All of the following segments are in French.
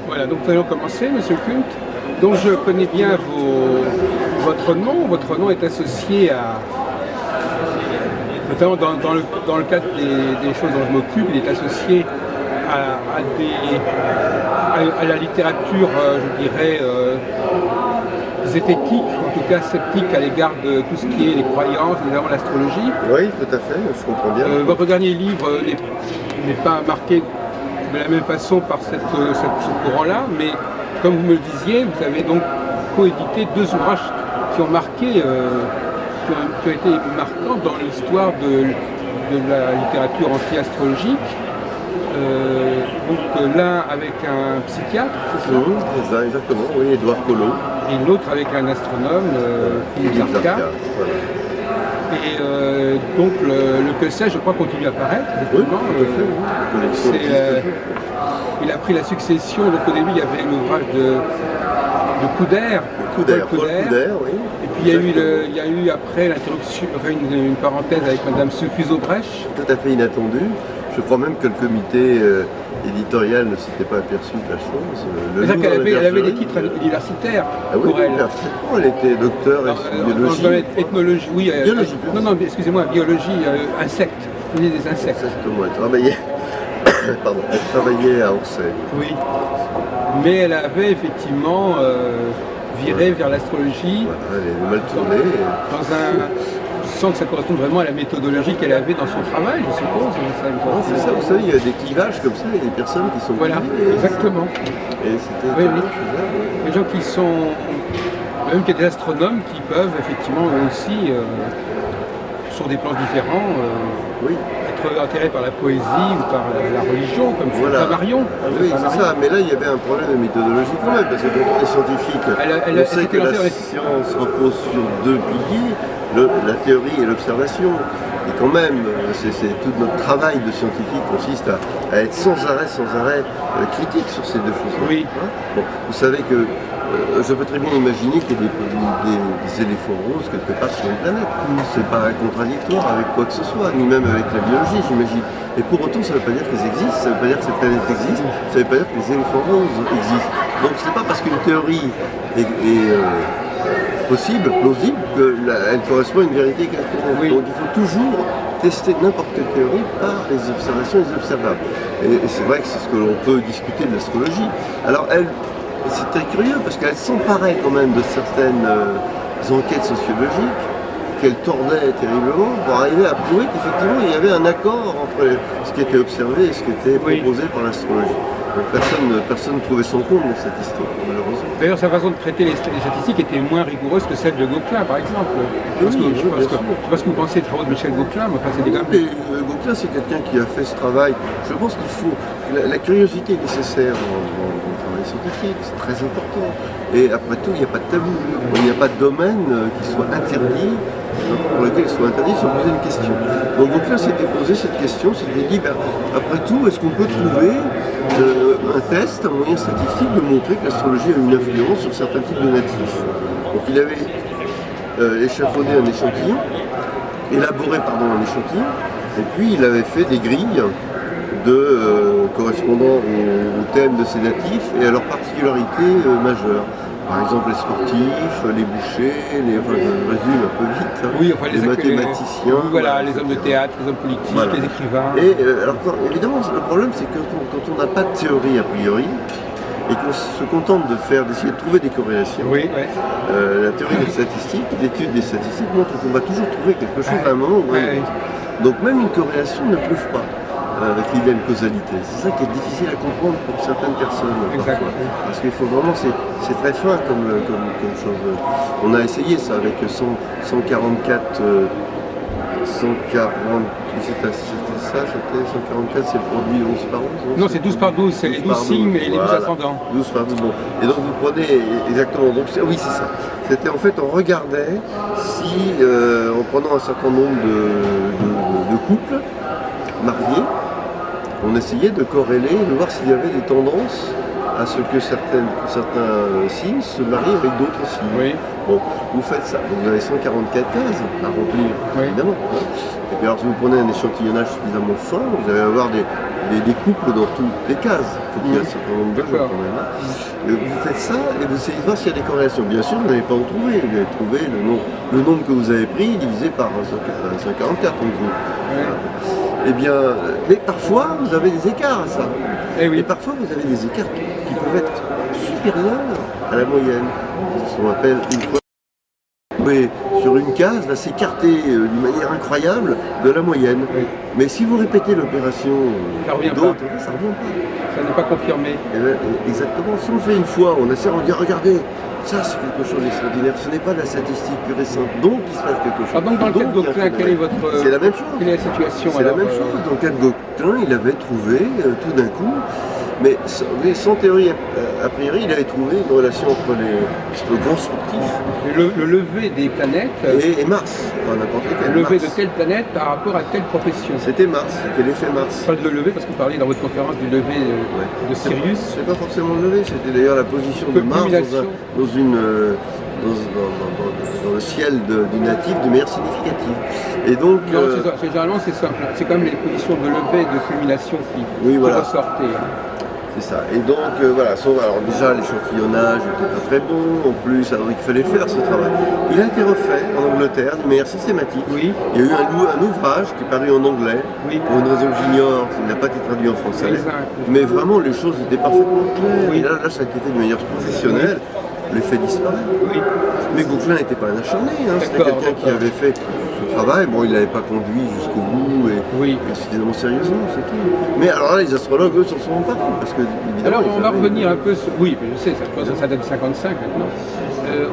Voilà, donc nous allons commencer, Monsieur Kunt. Donc je connais bien votre nom. Votre nom est associé à, notamment dans le cadre des choses dont je m'occupe, il est associé à la littérature, je dirais, zététique, en tout cas sceptique à l'égard de tout ce qui est les croyances, notamment l'astrologie. Oui, tout à fait, je comprends bien. Votre dernier livre n'est pas marqué de la même façon par ce courant-là, mais comme vous me le disiez, vous avez donc coédité deux ouvrages qui ont marqué, qui ont été marquants dans l'histoire de la littérature anti-astrologique. Donc l'un avec un psychiatre, c'est ça? C'est ça, exactement, oui, Édouard Collot. Et l'autre avec un astronome, Philippe Zarka. Voilà. Et donc le que sais, je crois, continue à apparaître. Oui, tout à fait. Il a pris la succession, donc au début il y avait l'ouvrage de Couder, Paul Couder, oui. Et puis il y a eu après l'interruption, enfin une parenthèse avec Madame Fuseau-Brèche. Tout à fait inattendu. Je crois même que le comité éditorial ne s'était pas aperçu de la chose. Elle avait des titres universitaires pour elle. Elle était docteur en biologie. Ethnologie, oui. Biologie. Non, excusez-moi, biologie, insectes. Des insectes. Exactement, elle travaillait à Orsay. Oui. Mais elle avait effectivement viré vers l'astrologie. Voilà, elle est mal tournée. Sans que ça corresponde vraiment à la méthodologie qu'elle avait dans son travail, je suppose. C'est ça, vous savez, il y a des clivages comme ça, il y a des personnes qui sont voilà, exactement. Et c'était des gens qui sont, même qu'il y a des astronomes qui peuvent effectivement aussi, sur des plans différents, être attirés par la poésie ou par la religion, comme Flammarion. Oui, c'est ça, mais là il y avait un problème de méthodologie quand même, parce que quand on est scientifique, on sait que la science repose sur deux piliers, la théorie et l'observation. Et quand même, tout notre travail de scientifique consiste à être sans arrêt critique sur ces deux choses-là. Oui. Bon, vous savez que je peux très bien imaginer qu'il y ait des éléphants roses quelque part sur une planète. C'est pas contradictoire avec quoi que ce soit, ni même avec la biologie, j'imagine. Et pour autant, ça ne veut pas dire qu'ils existent, ça ne veut pas dire que cette planète existe, ça ne veut pas dire que les éléphants roses existent. Donc c'est pas parce qu'une théorie est possible, plausible, qu'elle correspond à une vérité quelconque. Donc il faut toujours tester n'importe quelle théorie par les observations et les observables. Et c'est vrai que c'est ce que l'on peut discuter de l'astrologie. Alors c'est très curieux parce qu'elle s'emparait quand même de certaines enquêtes sociologiques qu'elle tordait terriblement pour arriver à prouver qu'effectivement il y avait un accord entre ce qui était observé et ce qui était proposé par l'astrologie. Donc personne ne trouvait son compte dans cette histoire, malheureusement. D'ailleurs, sa façon de traiter les statistiques était moins rigoureuse que celle de Gauquelin, par exemple. Je ne sais pas ce que vous pensez des travaux de Michel Gauquelin, mais enfin, c'est des gamins. Gauquelin, c'est quelqu'un qui a fait ce travail. Je pense qu'il faut... La curiosité est nécessaire dans le travail scientifique, c'est très important. Et après tout, il n'y a pas de tabou. Il n'y a pas de domaine qui soit interdit, pour lequel il soit interdit de se poser une question. Donc Gauquelin s'était posé cette question, s'était dit, après tout, est-ce qu'on peut trouver un test, un moyen statistique de montrer que l'astrologie a une influence sur certains types de natifs. Donc il avait échafaudé un échantillon, élaboré un échantillon, et puis il avait fait des grilles correspondant au thème de ces natifs et à leurs particularités majeures. Par exemple les sportifs, les bouchers, enfin je résume un peu vite, les mathématiciens. Les hommes de théâtre, les hommes politiques, les écrivains. Et alors évidemment le problème c'est que quand on n'a pas de théorie a priori, et qu'on se contente d'essayer de trouver des corrélations, la théorie des statistiques, l'étude des statistiques montre qu'on va toujours trouver quelque chose à un moment ou à un autre. Donc même une corrélation ne prouve pas qu'il y a une causalité. C'est ça qui est difficile à comprendre pour certaines personnes. Parce qu'il faut vraiment, c'est très fin comme chose. On a essayé ça avec 144, c'était 144, c'est le produit 11 par 11. Non, c'est 12 par 12, c'est les 12 signes et les 12 ascendants. 12 par 12, bon. Et donc vous prenez exactement, donc oui c'est ça. C'était en fait, on regardait si, en prenant un certain nombre de couples mariés, on essayait de corréler, de voir s'il y avait des tendances à ce que certains signes se marient avec d'autres signes. Bon, vous faites ça, vous avez 144 cases à remplir, évidemment. Et puis alors si vous prenez un échantillonnage suffisamment fin, vous allez avoir des couples dans toutes les cases. Il faut qu'il y ait un certain nombre de gens quand même. Vous faites ça et vous essayez de voir s'il y a des corrélations. Bien sûr, vous n'avez pas en trouvé. Vous avez trouvé le nombre que vous avez pris divisé par 144 en gros. Eh bien, mais parfois vous avez des écarts à ça. Et parfois vous avez des écarts qui peuvent être supérieurs à la moyenne. Ce qu'on appelle une fois. Sur une case, va s'écarter d'une manière incroyable de la moyenne. Mais si vous répétez l'opération d'autres, ça ne revient pas. Ça n'est pas confirmé. Exactement. Si on le fait une fois, on essaie, on dit regardez, ça c'est quelque chose d'extraordinaire. Ce n'est pas de la statistique pure et simple. Donc il se passe quelque chose. Donc dans le cas de Gauquelin, quelle est votre c'est la même chose. Quelle est la situation? C'est la même chose. Dans le cas de Gauquelin, il avait trouvé tout d'un coup. Mais sans théorie, a priori, il avait trouvé une relation entre le grands sportifs. Le lever des planètes. Et Mars, pas n'importe lequel. Le lever de telle planète par rapport à telle profession. C'était Mars, c'était l'effet Mars. Pas de lever, parce que vous parliez dans votre conférence du lever de Sirius. C'est pas forcément le lever, c'était d'ailleurs la position de Mars dans le ciel du natif de manière significative. Et donc. Généralement, c'est simple. C'est quand même les positions de lever et de culmination qui ressortaient. C'est ça. Et donc, voilà. Alors déjà, l'échantillonnage n'était pas très bon. En plus, alors il fallait faire ce travail. Il a été refait en Angleterre de manière systématique. Oui. Il y a eu un ouvrage qui est paru en anglais. Oui. Pour une raison que j'ignore, il n'a pas été traduit en français. Exact. Mais vraiment, les choses étaient parfaitement claires. Oui. Et là, ça a été fait de manière professionnelle. L'effet disparaît. Oui. Mais Gauquelin n'était pas un acharné. C'était quelqu'un qui avait fait ce travail. Bon, il ne l'avait pas conduit jusqu'au bout et suffisamment sérieusement, c'est tout. Mais alors là, les astrologues, eux, s'en sont emparés. Parce que, évidemment, alors, on va revenir un peu sur. Oui, je sais, ça date de 55 maintenant.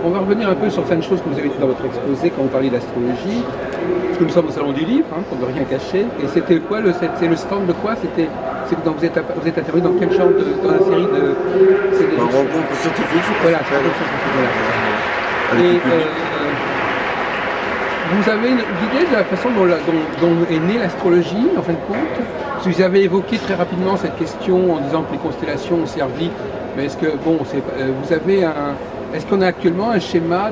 On va revenir un peu sur certaines choses que vous avez dites dans votre exposé quand vous parliez d'astrologie. Parce que nous sommes au Salon du Livre, pour ne rien cacher. Et c'était quoi c'est le stand de quoi c'était donc vous êtes intervenu dans quel genre dans la série de. Une rencontre scientifique. Voilà, c'est rencontre scientifique. Voilà. Et vous avez une idée de la façon dont est née l'astrologie, en fin de compte? Parce que vous avez évoqué très rapidement cette question en disant que les constellations ont servi. Mais est-ce que, vous avez est-ce qu'on a actuellement un schéma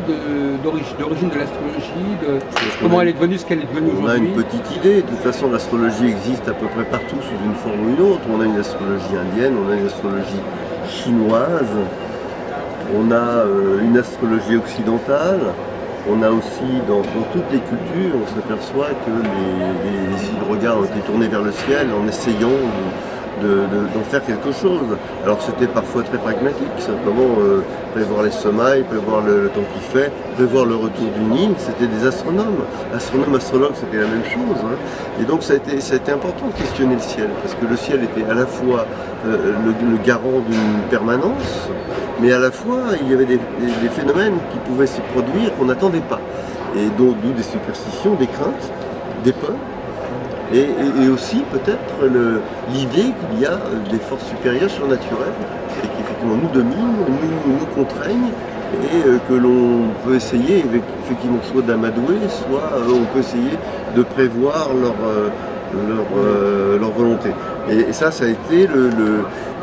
d'origine de l'astrologie, comment elle est devenue ce qu'elle est devenue aujourd'hui? On a une petite idée. De toute façon, l'astrologie existe à peu près partout sous une forme ou une autre. On a une astrologie indienne, on a une astrologie chinoise, on a une astrologie occidentale. On a aussi, dans toutes les cultures, on s'aperçoit que les yeux de regard ont été tournés vers le ciel en essayant d'en faire quelque chose. Alors c'était parfois très pragmatique, simplement prévoir les semailles, prévoir le temps qu'il fait, prévoir le retour du Nil, c'était des astronomes. Astronomes, astrologues, c'était la même chose. Et donc ça a été important de questionner le ciel, parce que le ciel était à la fois le garant d'une permanence, mais à la fois il y avait des phénomènes qui pouvaient se produire qu'on n'attendait pas. Et d'où des superstitions, des craintes, des peurs. Et aussi peut-être l'idée qu'il y a des forces supérieures surnaturelles et qui effectivement nous dominent, nous contraignent et que l'on peut essayer effectivement soit d'amadouer, soit on peut essayer de prévoir leur volonté. Et ça a été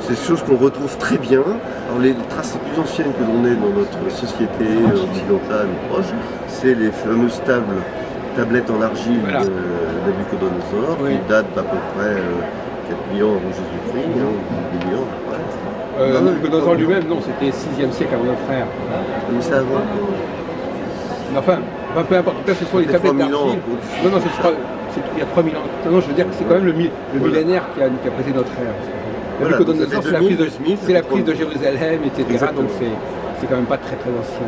c'est des choses qu'on retrouve très bien. Alors les traces les plus anciennes que l'on ait dans notre société occidentale ou proche, c'est les fameuses tablettes en argile de Nabucodonosor, qui datent d'à peu près 4 000 ans avant Jésus-Christ, 10 000 ans après. Nabucodonosor lui-même, non, c'était 6e siècle avant notre ère. Mais c'est avant. Enfin, peu importe, en tout cas, ce sont les tablettes d'argile. Non, c'est il y a 3000 ans. Non, je veux dire que c'est quand même le millénaire qui a précédé notre ère. Nabucodonosor, c'est la prise de Jérusalem, etc. Exactement. Donc c'est quand même pas très ancien.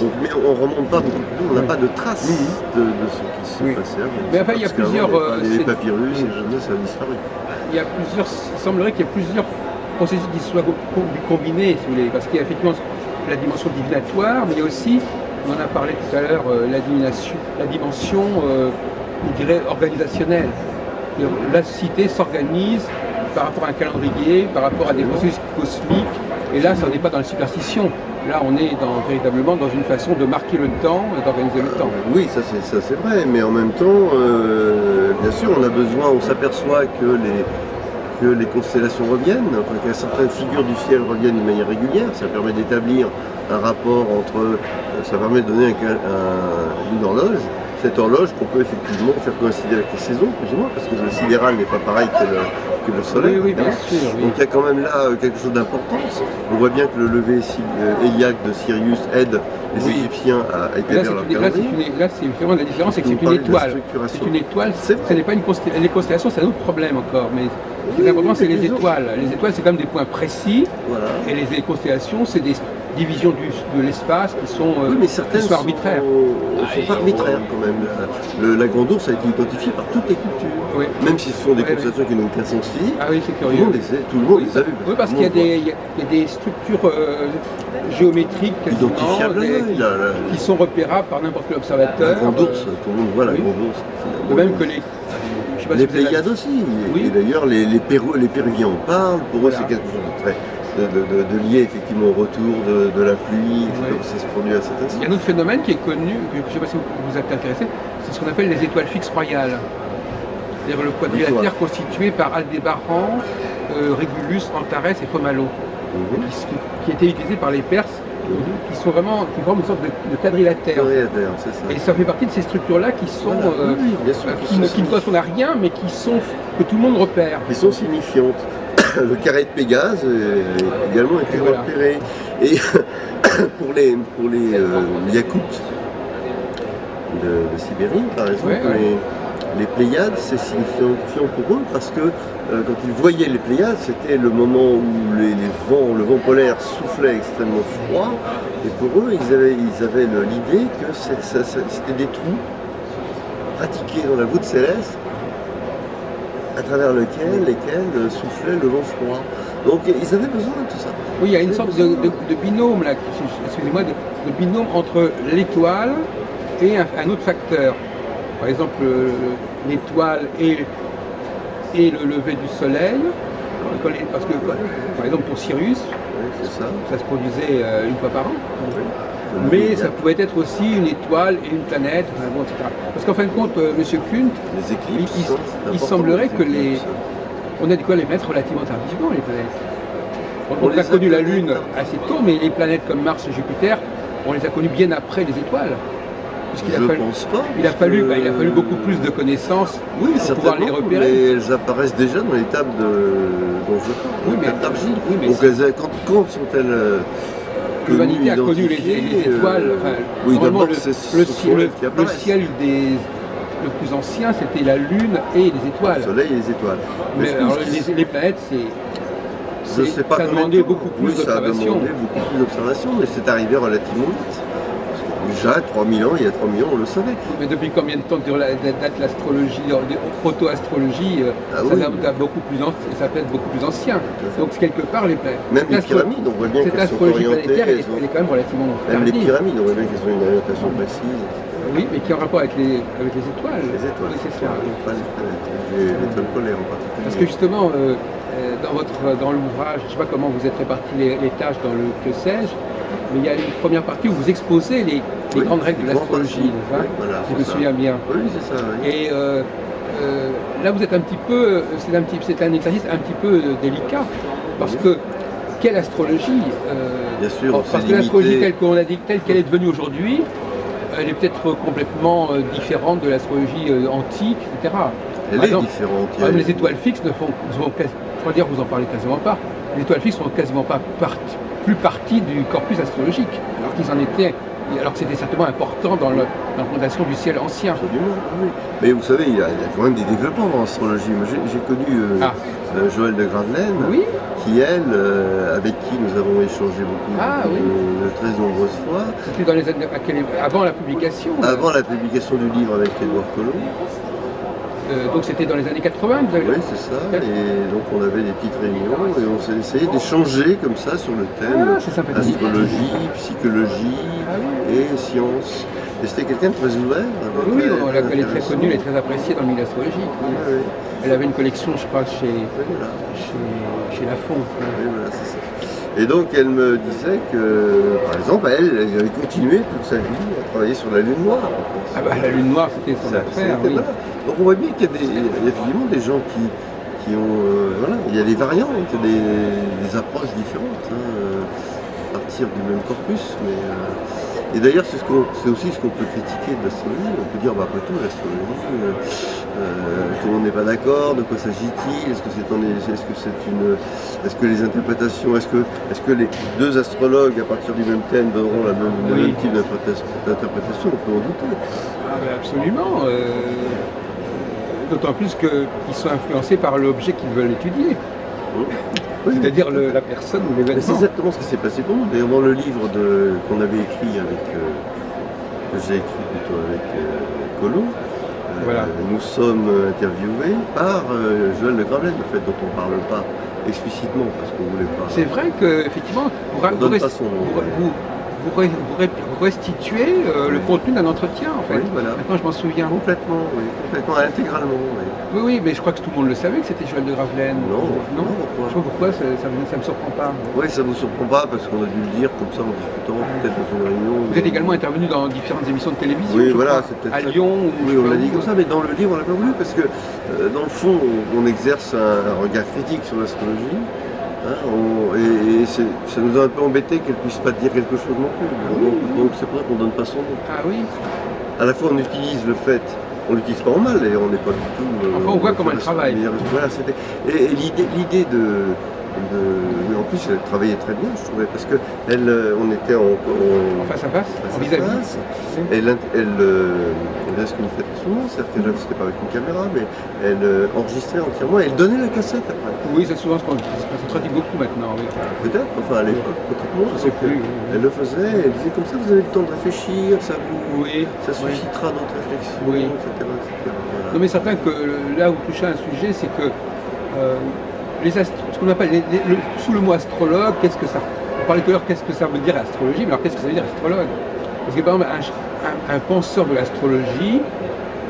Donc, mais on ne remonte pas beaucoup plus, on n'a pas de traces de ce qui se passait. Mais enfin, il y a plusieurs. Les papyrus, ça a disparu. Il semblerait qu'il y ait plusieurs processus qui soient combinés, si vous voulez, parce qu'il y a effectivement la dimension divinatoire, mais il y a aussi, on en a parlé tout à l'heure, la dimension, je dirais, organisationnelle. La société s'organise par rapport à un calendrier, par rapport à des processus cosmiques, et là, ça n'est pas dans la superstition. Là, on est véritablement dans une façon de marquer le temps et d'organiser le temps. Oui, ça c'est vrai, mais en même temps, bien sûr, on s'aperçoit que les constellations reviennent, enfin, que certaines figures du ciel reviennent de manière régulière. Ça permet d'établir un rapport ça permet de donner une horloge. cette horloge qu'on peut effectivement faire coïncider avec les saisons, plus ou moins, parce que le sidéral n'est pas pareil que le soleil. Oui, bien sûr. Oui. Donc il y a quand même là quelque chose d'importance. On voit bien que le lever héliaque de Sirius aide les Égyptiens à établir leur calendrier. Là, c'est vraiment la différence, c'est que c'est une étoile. C'est une étoile, ce n'est pas une constellation. Les constellations, c'est un autre problème encore, mais ce qui est important, c'est les étoiles. Les étoiles, c'est quand même des points précis, et les constellations, c'est des divisions de l'espace qui sont, oui, mais certaines sont arbitraires. Sont pas arbitraires quand même. La Grande Ourse a été identifiée par toutes les cultures. Oui. Même si ce sont des constellations qui n'ont aucun sens physique, ah oui, c'est curieux. Tout le monde les a vues. Oui, parce qu'il y a des structures géométriques identifiables qui sont repérables par n'importe quel observateur. La Grande Ourse, tout le monde voit la Grande Ourse. De même que les Pléiades aussi. Oui. Et d'ailleurs, les Péruviens en parlent. Pour eux, c'est quelque chose de très de lier effectivement au retour de la pluie, comme ça se produit à cet instant. Il y a un autre phénomène qui est connu, je ne sais pas si vous êtes intéressé, c'est ce qu'on appelle les étoiles fixes royales. C'est-à-dire le quadrilatère constitué par Aldébaran, Régulus, Antares et Fomalhaut, qui était utilisé par les Perses, qui forment une sorte de quadrilatère. C'est ça. Et ça fait partie de ces structures-là qui sont qui ne correspondent à rien, mais que tout le monde repère. Qui sont signifiantes. Le carré de Pégase également été repéré. Et pour les Yakoutes de Sibérie, par exemple, les Pléiades, c'est signifiant pour eux parce que quand ils voyaient les Pléiades, c'était le moment où le vent polaire soufflait extrêmement froid. Et pour eux, ils avaient l'idée que c'était des trous pratiqués dans la voûte céleste à travers lesquels soufflait le vent froid. Donc ils avaient besoin de tout ça. Oui, il y a une sorte de binôme là, excusez-moi, de binôme entre l'étoile et un autre facteur. Par exemple, l'étoile et le lever du soleil. Parce que, par exemple, pour Sirius, ça se produisait une fois par an. Mais ça pouvait être aussi une étoile et une planète, etc. Parce qu'en fin de compte, M. Kuhn, les éclipses, il semblerait que on a découvert les planètes relativement tardivement, les planètes. On a connu la Lune assez tôt, mais les planètes comme Mars et Jupiter, on les a connues bien après les étoiles. Il a fallu beaucoup plus de connaissances pour pouvoir les repérer. Mais elles apparaissent déjà dans les tables dont je parle, d'argile. Donc quand sont-elles l'humanité a connu les étoiles. D'abord c'est le ciel le plus ancien, c'était la Lune et les étoiles. Le Soleil et les étoiles. Mais alors, les planètes, ça a demandé beaucoup plus d'observations. Ça a demandé beaucoup plus d'observations, mais c'est arrivé relativement vite. Déjà, 3000 ans, il y a 3000 ans, on le savait. Mais depuis combien de temps date l'astrologie, proto-astrologie, ça peut être beaucoup plus ancien. Donc quelque part, les planètes. Même les pyramides, on voit bien qu'elles sont orientées. Elle est quand même relativement tardive. Même les pyramides, on voit bien qu'elles ont une orientation précise. Oui, mais qui est en rapport avec les étoiles. Les étoiles, oui, c'est ça. Pas les planètes, les étoiles polaires en particulier. Parce que justement, dans l'ouvrage, je ne sais pas comment vous êtes répartis les tâches dans le que sais-je, mais il y a une première partie où vous exposez les grandes règles de l'astrologie, si je me souviens bien. Oui, c'est ça. Oui. Et là, vous êtes un petit peu, c'est un exercice un petit peu délicat, parce que quelle astrologie Bien sûr, parce que l'astrologie telle qu'elle est devenue aujourd'hui, elle est peut-être complètement différente de l'astrologie antique, etc. Elle est différente. Les étoiles fixes ne font, je dire, vous en parlez quasiment pas. Les étoiles fixes ne font quasiment pas plus partie du corpus astrologique, alors que c'était certainement important dans la fondation du ciel ancien. Absolument, oui. Mais vous savez, il y a quand même des développements en astrologie. Moi, j'ai connu Joël de Gravelaine, qui avec qui nous avons échangé beaucoup de très nombreuses fois. C'était dans les années avant la publication. Avant la publication du livre avec Édouard Collomb. Donc c'était dans les années 80, vous avez Oui, c'est ça. Et donc on avait des petites réunions et on s'est essayé d'échanger comme ça sur le thème astrologie, psychologie et science. Et c'était quelqu'un de très ouvert. Oui, elle est très connue, elle est très appréciée dans le milieu astrologique. Oui. Elle avait une collection, je crois, chez Lafon. Oui, voilà, c'est ça. Et donc elle me disait que, par exemple, elle avait continué toute sa vie à travailler sur la Lune Noire. Ah bah la Lune Noire, c'était son affaire. Oui. Donc on voit bien qu'il y a effectivement des gens qui ont... il y a des variantes, des approches différentes, à partir du même corpus. Et d'ailleurs, c'est aussi ce qu'on peut critiquer de l'astrologie. On peut dire, bah, après tout, l'astrologie, tout le monde n'est pas d'accord, de quoi s'agit-il? Est-ce que les interprétations, est-ce que les deux astrologues à partir du même thème donneront le même type d'interprétation? On peut en douter. Ah, ben absolument. D'autant plus qu'ils sont influencés par l'objet qu'ils veulent étudier. Oui, c'est-à-dire la personne ou l'événement. C'est exactement ce qui s'est passé pour nous. D'ailleurs, dans le livre qu'on avait écrit que j'ai écrit plutôt avec Collot, voilà. Nous sommes interviewés par Joël de Gravelaine, en fait, dont on ne parle pas explicitement parce qu'on ne voulait pas. C'est vrai qu'effectivement, vous restituez le contenu d'un entretien, en fait. Oui, voilà. Maintenant, je m'en souviens. Complètement, intégralement. Oui. Oui, mais je crois que tout le monde le savait que c'était Joël de Gravelaine. Non, pourquoi? Je sais pas pourquoi, ça me surprend pas. Oui, ça ne vous surprend pas parce qu'on a dû le dire comme ça en discutant, peut-être dans une réunion. Vous êtes également intervenu dans différentes émissions de télévision. Oui, voilà, c'est peut-être à Lyon. Oui, on l'a dit comme ça, mais dans le livre, on l'a pas voulu parce que dans le fond, on exerce un regard critique sur l'astrologie. Et ça nous a un peu embêté qu'elle ne puisse pas dire quelque chose non plus. Donc c'est pour ça qu'on ne donne pas son nom. Ah oui. À la fois on utilise le fait, on l'utilise pas en mal d'ailleurs, on n'est pas du tout. Enfin on voit comment elle travaille. Voilà, et l'idée mais en plus elle travaillait très bien, je trouvais, parce que on était en face à face, en vis-à-vis. Elle ce que vous faites souvent, c'est-à-dire que c'était pas avec une caméra, mais elle enregistrait entièrement et elle donnait la cassette après. Oui, c'est souvent ce qu'on pratique beaucoup maintenant. Oui. Peut-être, enfin à l'époque, peut-être moins. Je sais plus. Elle le faisait, elle disait comme ça, vous avez le temps de réfléchir, ça suscitera d'autres réflexions, etc. Voilà. Non mais c'est certain que là où vous touchez un sujet, c'est que ce qu'on appelle sous le mot astrologue, qu'est-ce que ça... On parlait tout à l'heure, qu'est-ce que ça veut dire astrologie, mais alors qu'est-ce que ça veut dire astrologue? Parce que par exemple, un penseur de l'astrologie,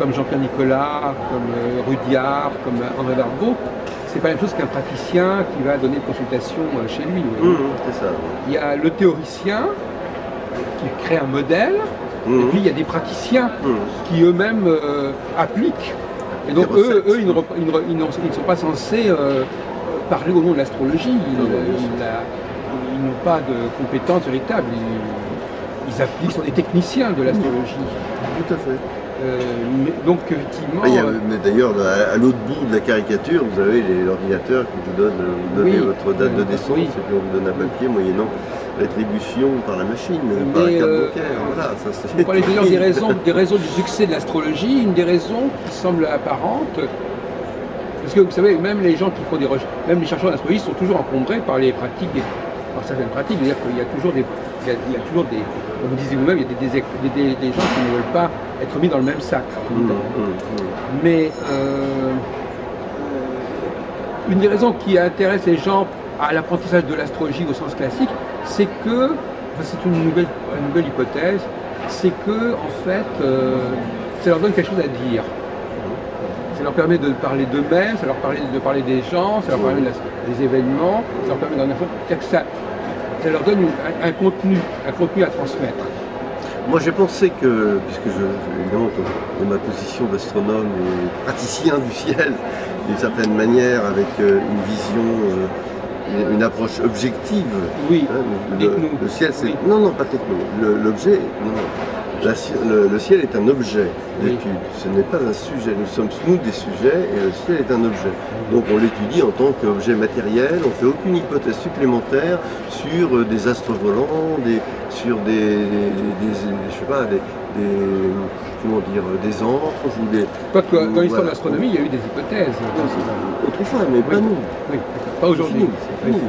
comme Jean-Pierre Nicolas, comme Rudyard, comme André Barbeau, c'est pas la même chose qu'un praticien qui va donner une consultation chez lui. C'est ça. Il y a le théoricien qui crée un modèle, et puis il y a des praticiens qui eux-mêmes appliquent. Et donc eux ils ne sont pas censés parler au nom de l'astrologie. Ils n'ont pas de compétences véritables. Ils appliquent, sont des techniciens de l'astrologie. Tout à fait. Donc effectivement... mais d'ailleurs, à l'autre bout de la caricature, vous avez l'ordinateur qui vous donne votre date de naissance, et puis on vous donne un papier moyennant l'attribution par la machine, par la carte bancaire. Voilà, vous parlez d'ailleurs des raisons du succès de l'astrologie. Une des raisons qui semble apparente, parce que vous savez, même les gens qui font des recherches, même les chercheurs d'astrologie sont toujours encombrés par les pratiques, par certaines pratiques. C'est-à-dire qu'il y a toujours des, comme vous disiez vous-même, il y a des gens qui ne veulent pas être mis dans le même sac. Mais une des raisons qui intéresse les gens à l'apprentissage de l'astrologie au sens classique, c'est que, c'est une nouvelle hypothèse, c'est que en fait, ça leur donne quelque chose à dire. Ça leur permet de parler d'eux-mêmes, ça leur permet de parler des gens, ça leur permet des événements, ça leur permet d'en informer. Ça leur donne un contenu à transmettre. Moi j'ai pensé que, puisque évidemment dans ma position d'astronome et praticien du ciel, d'une certaine manière, avec une vision, une approche objective. Oui, le ciel c'est... Oui. Non, pas techno. L'objet, le ciel est un objet d'étude, ce n'est pas un sujet. Nous sommes nous des sujets et le ciel est un objet. Donc on l'étudie en tant qu'objet matériel, on ne fait aucune hypothèse supplémentaire sur des astres volants, sur des des anges ou des... Dans l'histoire de l'astronomie, il y a eu des hypothèses. Autrefois, mais pas nous. Oui. Pas aujourd'hui. C'est fini.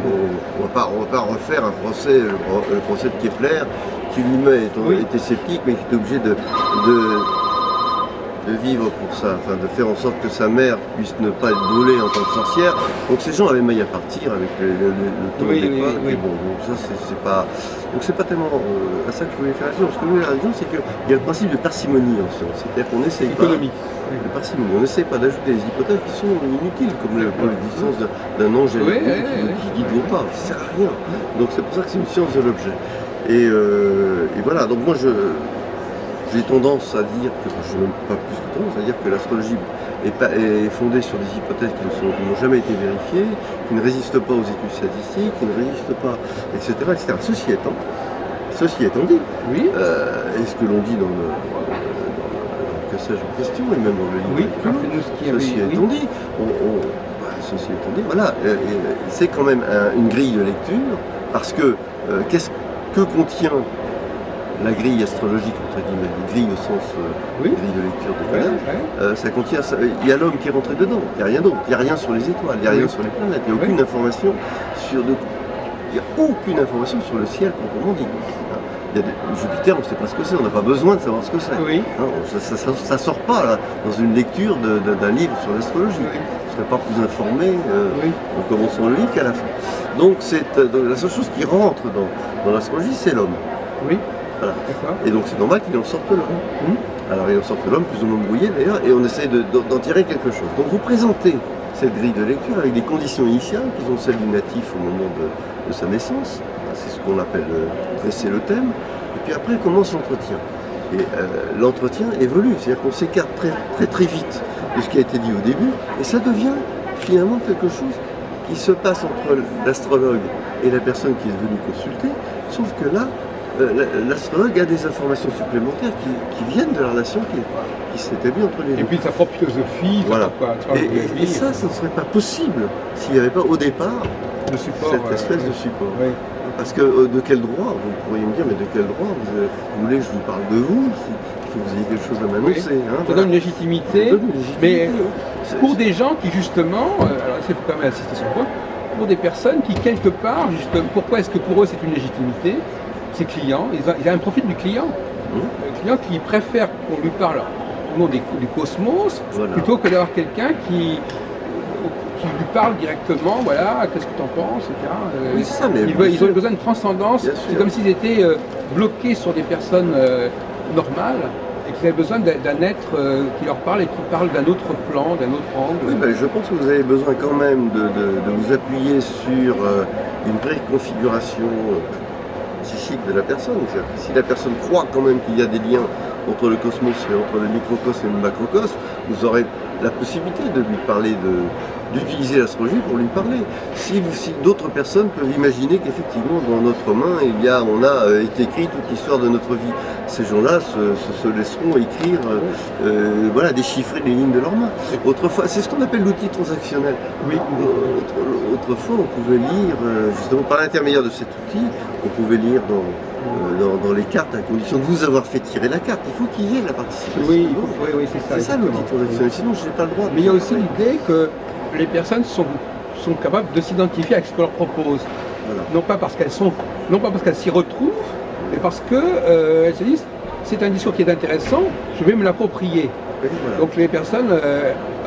On ne va pas refaire un procès, le procès de Kepler, qui lui-même était sceptique, mais qui était obligé de vivre pour ça, enfin de faire en sorte que sa mère puisse ne pas être brûlée en tant que sorcière. Donc ces gens avaient maille à partir avec le temps de l'époque. Oui. Bon, ça c'est pas... Donc c'est pas tellement à ça que je voulais faire référence. Ce que je voulais faire référence, c'est qu'il y a le principe de parcimonie en science. C'est-à-dire qu'on n'essaye pas... De parcimonie. On n'essaie pas d'ajouter des hypothèses qui sont inutiles, comme l'existence d'un ange qui guide vos pas. Ça sert à rien. Donc c'est pour ça que c'est une science de l'objet. Et voilà, donc moi j'ai tendance à dire que, je n'ai pas plus de tendance à dire que l'astrologie est fondée sur des hypothèses qui n'ont jamais été vérifiées, qui ne résistent pas aux études statistiques, qui ne résistent pas, etc. Ceci étant, Ceci étant dit, Oui. et ce que l'on dit dans le passage en question, et même dans le livre, Oui, rappelez-nous ce qu'il y avait. ceci étant dit, ceci étant dit, voilà, c'est quand même une grille de lecture, parce que que contient la grille astrologique, entre guillemets, la grille au sens Oui. grille de lecture de Ouais, Canal, ouais. ça contient, il y a l'homme qui est rentré dedans, il n'y a rien d'autre, il n'y a rien sur les étoiles, il n'y a rien Oui. sur les planètes, il n'y a aucune information sur il n'y a aucune information sur le ciel proprement dit. Il y a Jupiter, on ne sait pas ce que c'est, on n'a pas besoin de savoir ce que c'est. Oui. Ça sort pas là, dans une lecture d'un livre sur l'astrologie. Oui. Je ne serais pas plus informé Oui. en commençant le livre qu'à la fin. Donc la seule chose qui rentre dans l'astrologie, c'est l'homme. Oui. Voilà. D'accord. Et donc c'est normal qu'il en sorte l'homme. Alors il en sorte l'homme plus ou moins brouillé d'ailleurs, et on essaie d'en tirer quelque chose. Donc vous présentez cette grille de lecture avec des conditions initiales qui sont celles du natif au moment de sa naissance. C'est ce qu'on appelle dresser le thème. Et puis après commence l'entretien. Et l'entretien évolue, c'est-à-dire qu'on s'écarte très vite de ce qui a été dit au début, et ça devient finalement quelque chose qui se passe entre l'astrologue et la personne qui est venue consulter, sauf que là, l'astrologue a des informations supplémentaires qui viennent de la relation qui s'établit entre les deux. Et puis de sa propre philosophie, Voilà. Et ça, ça ne serait pas possible s'il n'y avait pas au départ le support, cette espèce de support. Oui. Parce que de quel droit, vous pourriez me dire, mais de quel droit vous voulez que je vous parle de vous? Il faut que vous ayez quelque chose à m'annoncer. Oui. Hein, Ça voilà. donne une légitimité, mais pour des gens qui justement, alors il faut quand même insister sur le point, pour des personnes qui quelque part, justement, pourquoi est-ce que pour eux c'est une légitimité? Ces clients, ils ont un profil du client. Le client qui préfère qu'on lui parle au nom du cosmos, Voilà. plutôt que d'avoir quelqu'un qui lui parle directement, voilà, qu'est-ce que tu en penses, etc. Oui, c'est ça, mais Ils ont besoin de transcendance, Bien c'est sûr. comme s'ils étaient bloqués sur des personnes normales, et qu'ils avaient besoin d'un être qui leur parle et qui parle d'un autre plan, d'un autre angle. Oui, ben, je pense que vous avez besoin quand même de vous appuyer sur une vraie configuration psychique de la personne. C'est-à-dire que si la personne croit quand même qu'il y a des liens entre le cosmos et entre le microcosme et le macrocosme, vous aurez la possibilité de lui parler, d'utiliser l'astrologie pour lui parler. Si d'autres personnes peuvent imaginer qu'effectivement dans notre main, on a écrit toute l'histoire de notre vie, ces gens-là se laisseront écrire, voilà, déchiffrer les lignes de leurs mains. Autrefois, c'est ce qu'on appelle l'outil transactionnel. Oui. Autrefois, on pouvait lire, justement par l'intermédiaire de cet outil, on pouvait lire dans les cartes, à condition de vous avoir fait tirer la carte. Il faut qu'il y ait la participation. Oui, oui, c'est ça. C'est ça l'outil transactionnel, sinon je n'ai pas le droit. Mais il y a aussi l'idée que les personnes sont capables de s'identifier avec ce qu'on leur propose. Voilà. Non pas parce qu'elles s'y retrouvent, mais parce que elles se disent c'est un discours qui est intéressant, je vais me l'approprier. Oui, voilà. Donc les personnes,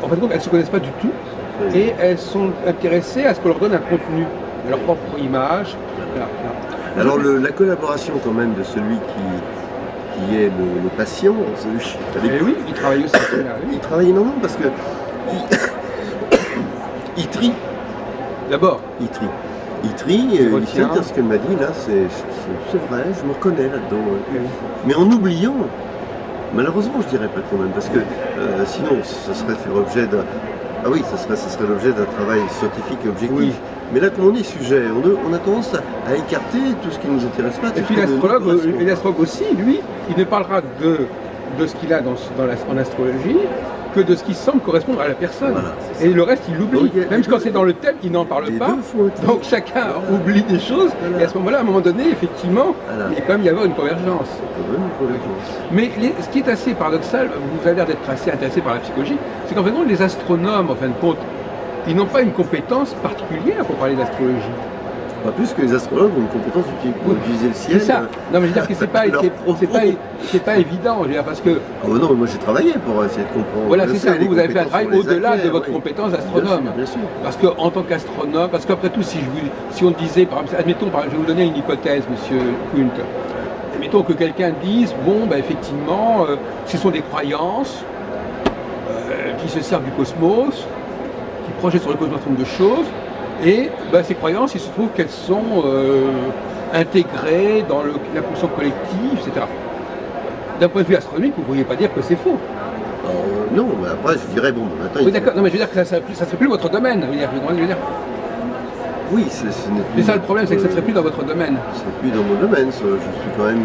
en fait, elles ne se connaissent pas du tout et elles sont intéressées à ce qu'on leur donne un contenu, à leur propre image. Voilà. Alors la collaboration quand même de celui qui est le patient, celui Et oui, il travaille aussi. il travaille énormément parce que il trie. D'abord, Il trie, et il tient ce qu'elle m'a dit là, c'est vrai, je me reconnais là-dedans. Mais en oubliant, malheureusement je dirais pas quand même, parce que sinon ça serait faire l'objet d'un. Ah oui, ça serait l'objet d'un travail scientifique et objectif. Oui. Mais là, comme on est sujet, on a tendance à écarter tout ce qui ne nous intéresse pas. et puis l'astrologue aussi, lui, il ne parlera de ce qu'il a en astrologie que de ce qui semble correspondre à la personne. Voilà, et le reste, il l'oublie. Donc, Même quand c'est dans le thème, il n'en parle les pas. deux font un tri. Donc chacun oublie des choses. Voilà. Et à ce moment-là, à un moment donné, effectivement, Voilà. il va quand même y avoir une convergence. Quand même, une convergence. Mais ce qui est assez paradoxal, vous avez l'air d'être assez intéressé par la psychologie, c'est qu'en fait, les astronomes, en fin de compte, ils n'ont pas une compétence particulière pour parler d'astrologie. Pas plus que les astrologues ont une compétence pour utiliser le ciel. C'est ça. Non, mais je veux dire que c'est pas évident, je veux dire, parce que Ah non, mais moi j'ai travaillé pour essayer de comprendre. voilà, Je c'est sais, ça. les Vous avez fait un compétences, travail on les au-delà de acquiert, votre oui. compétence d'astronome. Bien sûr. Parce qu'en tant qu'astronome, parce qu'après tout, si on disait, par exemple, admettons, je vais vous donner une hypothèse, monsieur Kunt. Admettons que quelqu'un dise, bon, ben, effectivement, ce sont des croyances qui se servent du cosmos, qui projettent sur le cosmos un certain nombre de choses, et ben, ces croyances, il se trouve qu'elles sont intégrées dans la conscience collective, etc. D'un point de vue astronomique, vous ne pourriez pas dire que c'est faux. Non, mais après je dirais, bon, maintenant. Oui, d'accord, non, mais je veux dire que ça ne serait plus votre domaine. Je veux dire. Oui, ce n'est plus. Mais ça, le problème, c'est que ça ne serait plus dans votre domaine. C'est plus dans mon domaine, ça. Je suis quand même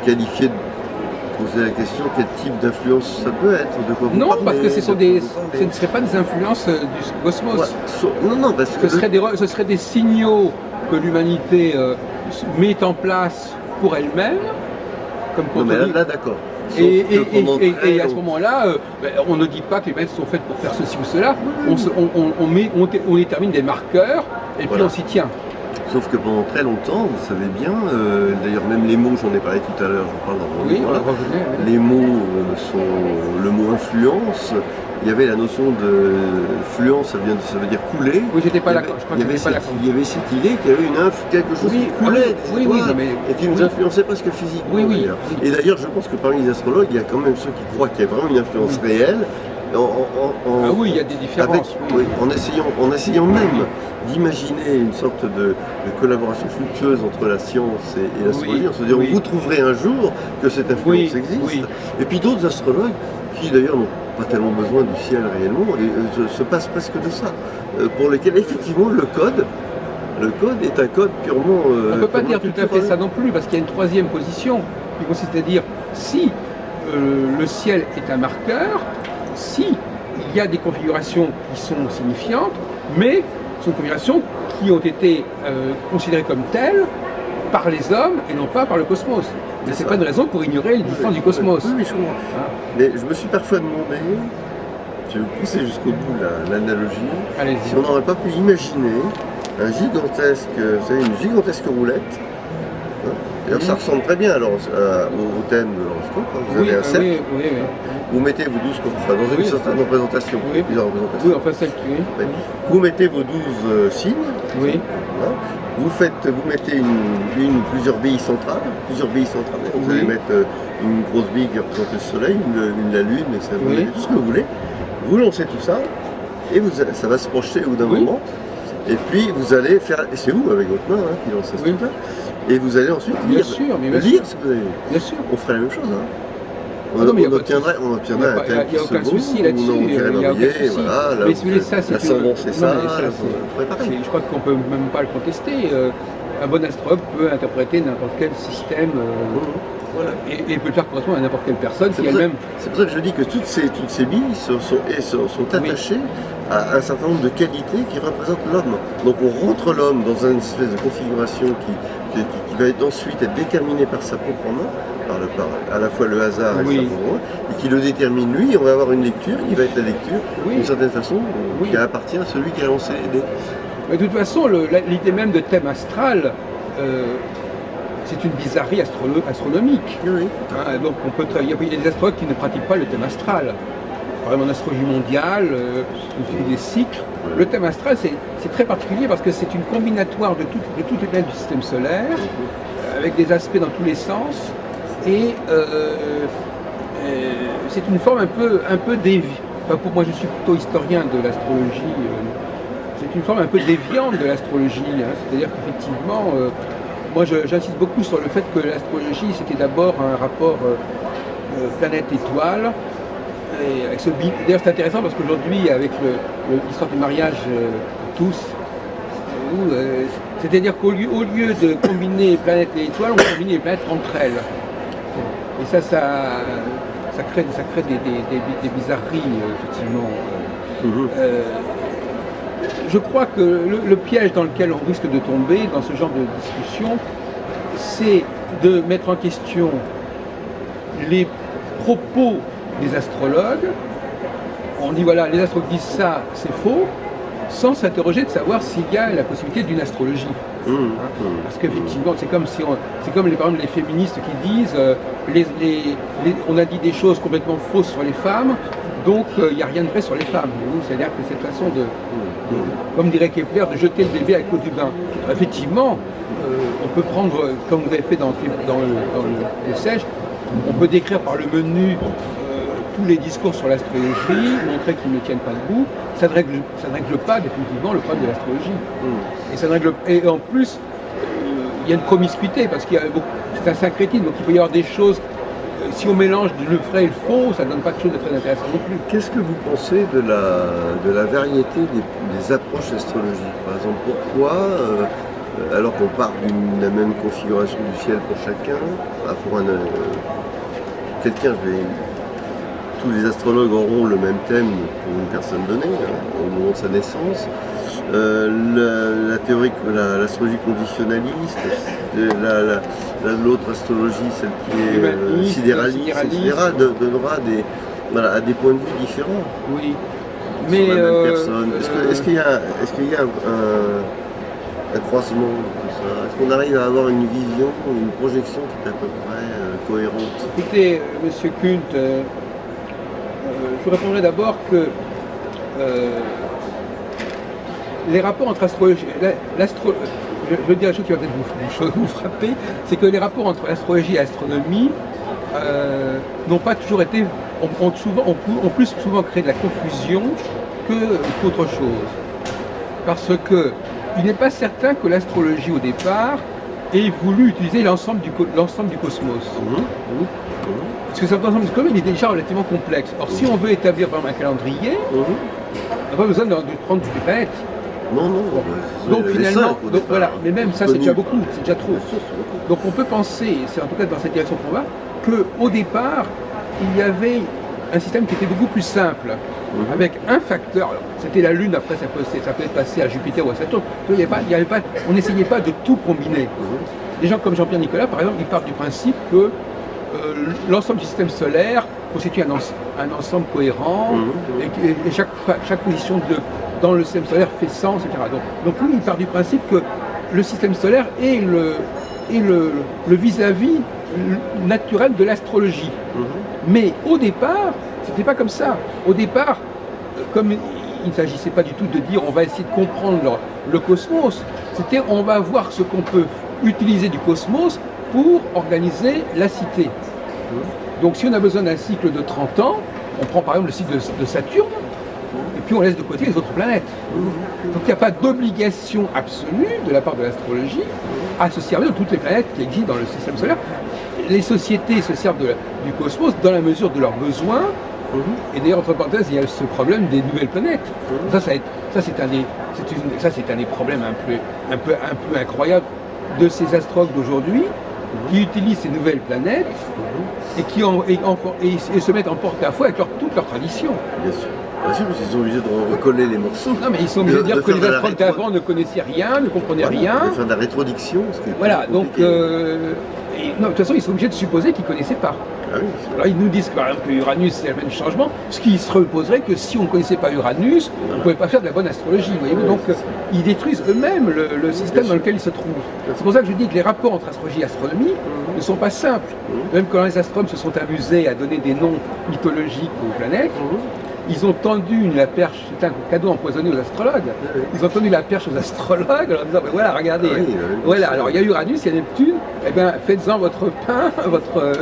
qualifié de poser la question quel type d'influence ça peut être, de quoi vous Non, parlez, parce que ce ne seraient pas des influences du cosmos. Ouais, non, parce que Ce seraient des signaux que l'humanité met en place pour elle-même, comme non, mais contenu. là d'accord. Et à ce moment-là, on ne dit pas que les maîtres sont faites pour faire ceci ou cela, on détermine des marqueurs et puis Voilà. on s'y tient. Sauf que pendant très longtemps, vous savez bien, d'ailleurs même les mots, j'en ai parlé tout à l'heure, j'en parle dans mon Oui, livre, on là. revenait, oui. Les mots sont le mot influence. Il y avait la notion de fluence, ça veut dire couler. Oui, j'étais pas Il y d'accord. avait- Je crois il y que avait j'étais pas cette- d'accord. Il y avait cette idée qu'il y avait quelque chose Oui, qui coulait ah des oui, oui, étoiles non, mais- et qui nous oui. influençait presque physiquement. Oui, oui, d'ailleurs. oui. Et d'ailleurs, je pense que parmi les astrologues, il y a quand même ceux qui croient qu'il y a vraiment une influence réelle. Ah oui, il y a des différences. Oui, en essayant même d'imaginer une sorte de collaboration fructueuse entre la science et l'astrologie, Oui, en se disant oui. vous trouverez un jour que cette influence Oui, existe. oui. Et puis d'autres astrologues qui d'ailleurs n'ont pas tellement besoin du ciel réellement et se passent presque de ça, pour lesquels effectivement le code est un code purement. On ne peut pas purement dire tout à fait culturel. ça non plus, parce qu'il y a une troisième position qui consiste à dire si le ciel est un marqueur, si il y a des configurations qui sont signifiantes, mais ce sont des configurations qui ont été considérées comme telles par les hommes et non pas par le cosmos. Mais C'est c'est ça. pas une raison pour ignorer l'existence du cosmos. Oui, je comprends. Hein. Mais je me suis parfois demandé, je vais pousser jusqu'au bout l'analogie, Allez-y. si on n'aurait pas pu imaginer un gigantesque, vous savez, une gigantesque roulette. Hein. D'ailleurs, ça ressemble très bien alors, au thème de l'horoscope. Hein. Vous Oui, avez un cercle, oui, oui, oui. vous mettez vos 12 enfin, dans une Oui. certaine représentation, Oui. plusieurs représentations. Oui, enfin celle qui est. Oui. Vous mettez vos 12 signes, Oui, hein. Vous mettez une ou plusieurs billes centrales. Vous Oui. allez mettre une grosse bille qui représente le soleil, la lune, et ça, vous Oui. mettez tout ce que vous voulez. Vous lancez tout ça, et ça va se projeter au bout d'un Oui. moment. Et puis vous allez faire, et c'est vous avec votre main hein, qui lancez ce Oui. truc-là. Et vous allez ensuite Bien lire, sûr, mais bien lire sûr. ce que vous avez vu. bien sûr. On ferait la même chose. Hein. Ah non, mais y a On pas de obtiendrait souci. un thème Il n'y a qui se aucun vaut, souci là-dessus. on dirait Il n'y a aucun Maurier, souci. voilà, là, Mais si vous voulez, ça, c'est l'ascendant c'est ça, non, mais ça, on ferait pareil. je crois qu'on ne peut même pas le contester. Un bon astrologue peut interpréter n'importe quel système Voilà. et peut le faire correspondre à n'importe quelle personne C'est qui pour ça- elle-même. C'est pour ça que je dis que toutes ces billes sont attachées à un certain nombre de qualités qui représentent l'homme. Donc on rentre l'homme dans une espèce de configuration qui va ensuite être déterminée par sa propre main, par à la fois le hasard et Oui. sa propre main, et qui le détermine lui, et on va avoir une lecture qui va être la lecture Oui. d'une certaine façon Oui. qui appartient à celui qui a lancé les dés. Mais de toute façon, l'idée même de thème astral, c'est une bizarrerie astronomique. Oui. Hein, donc on peut travailler. Il y a des astrologues qui ne pratiquent pas le thème astral. Par exemple en astrologie mondiale, on utilise des cycles. Ouais. Le thème astral, c'est très particulier parce que c'est une combinatoire de toutes les planètes du système solaire, avec des aspects dans tous les sens, et c'est une forme un peu déviée. Enfin, pour moi, je suis plutôt historien de l'astrologie. C'est une forme un peu déviante de l'astrologie. Hein. C'est-à-dire qu'effectivement, moi, j'insiste beaucoup sur le fait que l'astrologie, c'était d'abord un rapport planète-étoile. D'ailleurs, c'est intéressant parce qu'aujourd'hui, avec l'histoire du mariage pour tous, c'est-à-dire qu'au lieu de combiner planètes et étoiles, on combine les planètes entre elles. Et ça crée des bizarreries, effectivement. Je crois que le piège dans lequel on risque de tomber dans ce genre de discussion, c'est de mettre en question les propos des astrologues. On dit voilà, les astrologues disent ça, c'est faux, sans s'interroger de savoir s'il y a la possibilité d'une astrologie. Parce qu'effectivement, c'est comme par exemple les féministes qui disent on a dit des choses complètement fausses sur les femmes, donc il n'y a rien de vrai sur les femmes. C'est-à-dire que cette façon comme dirait Kepler, de jeter le bébé avec l'eau du bain. Effectivement, on peut prendre, comme vous avez fait dans le Sèche, on peut décrire par le menu tous les discours sur l'astrologie, montrer qu'ils ne tiennent pas debout. Ça ne règle pas définitivement le problème de l'astrologie. Et en plus, il y a une promiscuité, parce qu'il y a c'est un syncrétisme, donc il peut y avoir des choses si on mélange le vrai et le faux, ça ne donne pas quelque chose de très intéressant non plus. Qu'est-ce que vous pensez de la variété des approches astrologiques? Par exemple, pourquoi, alors qu'on part d'une même configuration du ciel pour chacun, pour tous les astrologues auront le même thème pour une personne donnée, au moment de sa naissance. L'astrologie conditionnaliste, l'autre astrologie, celle qui est sidéraliste, etc., donnera à des points de vue différents. Oui. Mais sur la même personne. Est-ce qu'il y a un croisement de tout ça? Est-ce qu'on arrive à avoir une vision, une projection qui est à peu près cohérente? Écoutez, Monsieur Kunt, je vous répondrai d'abord que les rapports entre astrologie, je veux dire la chose qui va peut-être vous frapper, c'est que les rapports entre astrologie et astronomie n'ont pas toujours été, ont plus souvent créé de la confusion qu'autre chose. Parce que il n'est pas certain que l'astrologie au départ ait voulu utiliser l'ensemble du cosmos. Parce que cet ensemble du cosmos, il est déjà relativement complexe. Or, si on veut établir par exemple un calendrier, on n'a pas besoin de prendre toutes les planètes. Non. Donc finalement, voilà, mais même ça c'est déjà beaucoup, c'est déjà trop. Donc on peut penser, c'est en tout cas dans cette direction qu'on va, qu'au départ, il y avait un système qui était beaucoup plus simple, avec un facteur. C'était la Lune, après ça peut être passé à Jupiter ou à Saturne. On n'essayait pas de tout combiner. Des gens comme Jean-Pierre Nicolas, par exemple, ils partent du principe que l'ensemble du système solaire constitue un ensemble cohérent, et chaque position dans le système solaire fait sens, etc. Donc lui, il part du principe que le système solaire est le vis-à-vis naturel de l'astrologie. Mais au départ, c'était pas comme ça. Au départ, comme il ne s'agissait pas du tout de dire on va essayer de comprendre le cosmos, c'était on va voir ce qu'on peut utiliser du cosmos pour organiser la cité. Donc si on a besoin d'un cycle de 30 ans, on prend par exemple le cycle de Saturne, et puis on laisse de côté les autres planètes. Donc il n'y a pas d'obligation absolue de la part de l'astrologie à se servir de toutes les planètes qui existent dans le système solaire. Les sociétés se servent du cosmos dans la mesure de leurs besoins. Et d'ailleurs, entre parenthèses, il y a ce problème des nouvelles planètes. Ça c'est un des problèmes un peu incroyables de ces astrologues d'aujourd'hui, qui utilisent ces nouvelles planètes et se mettent en porte-à-faux avec toute leur tradition. Bien sûr. Parce qu'ils sont obligés de recoller les morceaux. Non, mais ils sont obligés de dire que les astrologues d'avant ne connaissaient rien, ne comprenaient rien. De faire de la rétrodiction. Voilà, donc de toute façon, ils sont obligés de supposer qu'ils ne connaissaient pas. Ah oui, alors ils nous disent par exemple que Uranus c'est le même changement, ce qui se reposerait que si on ne connaissait pas Uranus, on ne pouvait pas faire de la bonne astrologie. Voyez-vous, donc ils détruisent eux-mêmes le système dans lequel ils se trouvent. C'est pour ça que je dis que les rapports entre astrologie et astronomie ne sont pas simples. Même quand les astronomes se sont amusés à donner des noms mythologiques aux planètes, ils ont tendu la perche, c'est un cadeau empoisonné aux astrologues, ils ont tendu la perche aux astrologues en leur disant, ben voilà, regardez, voilà, alors il y a Uranus, il y a Neptune, eh bien faites-en votre pain, votre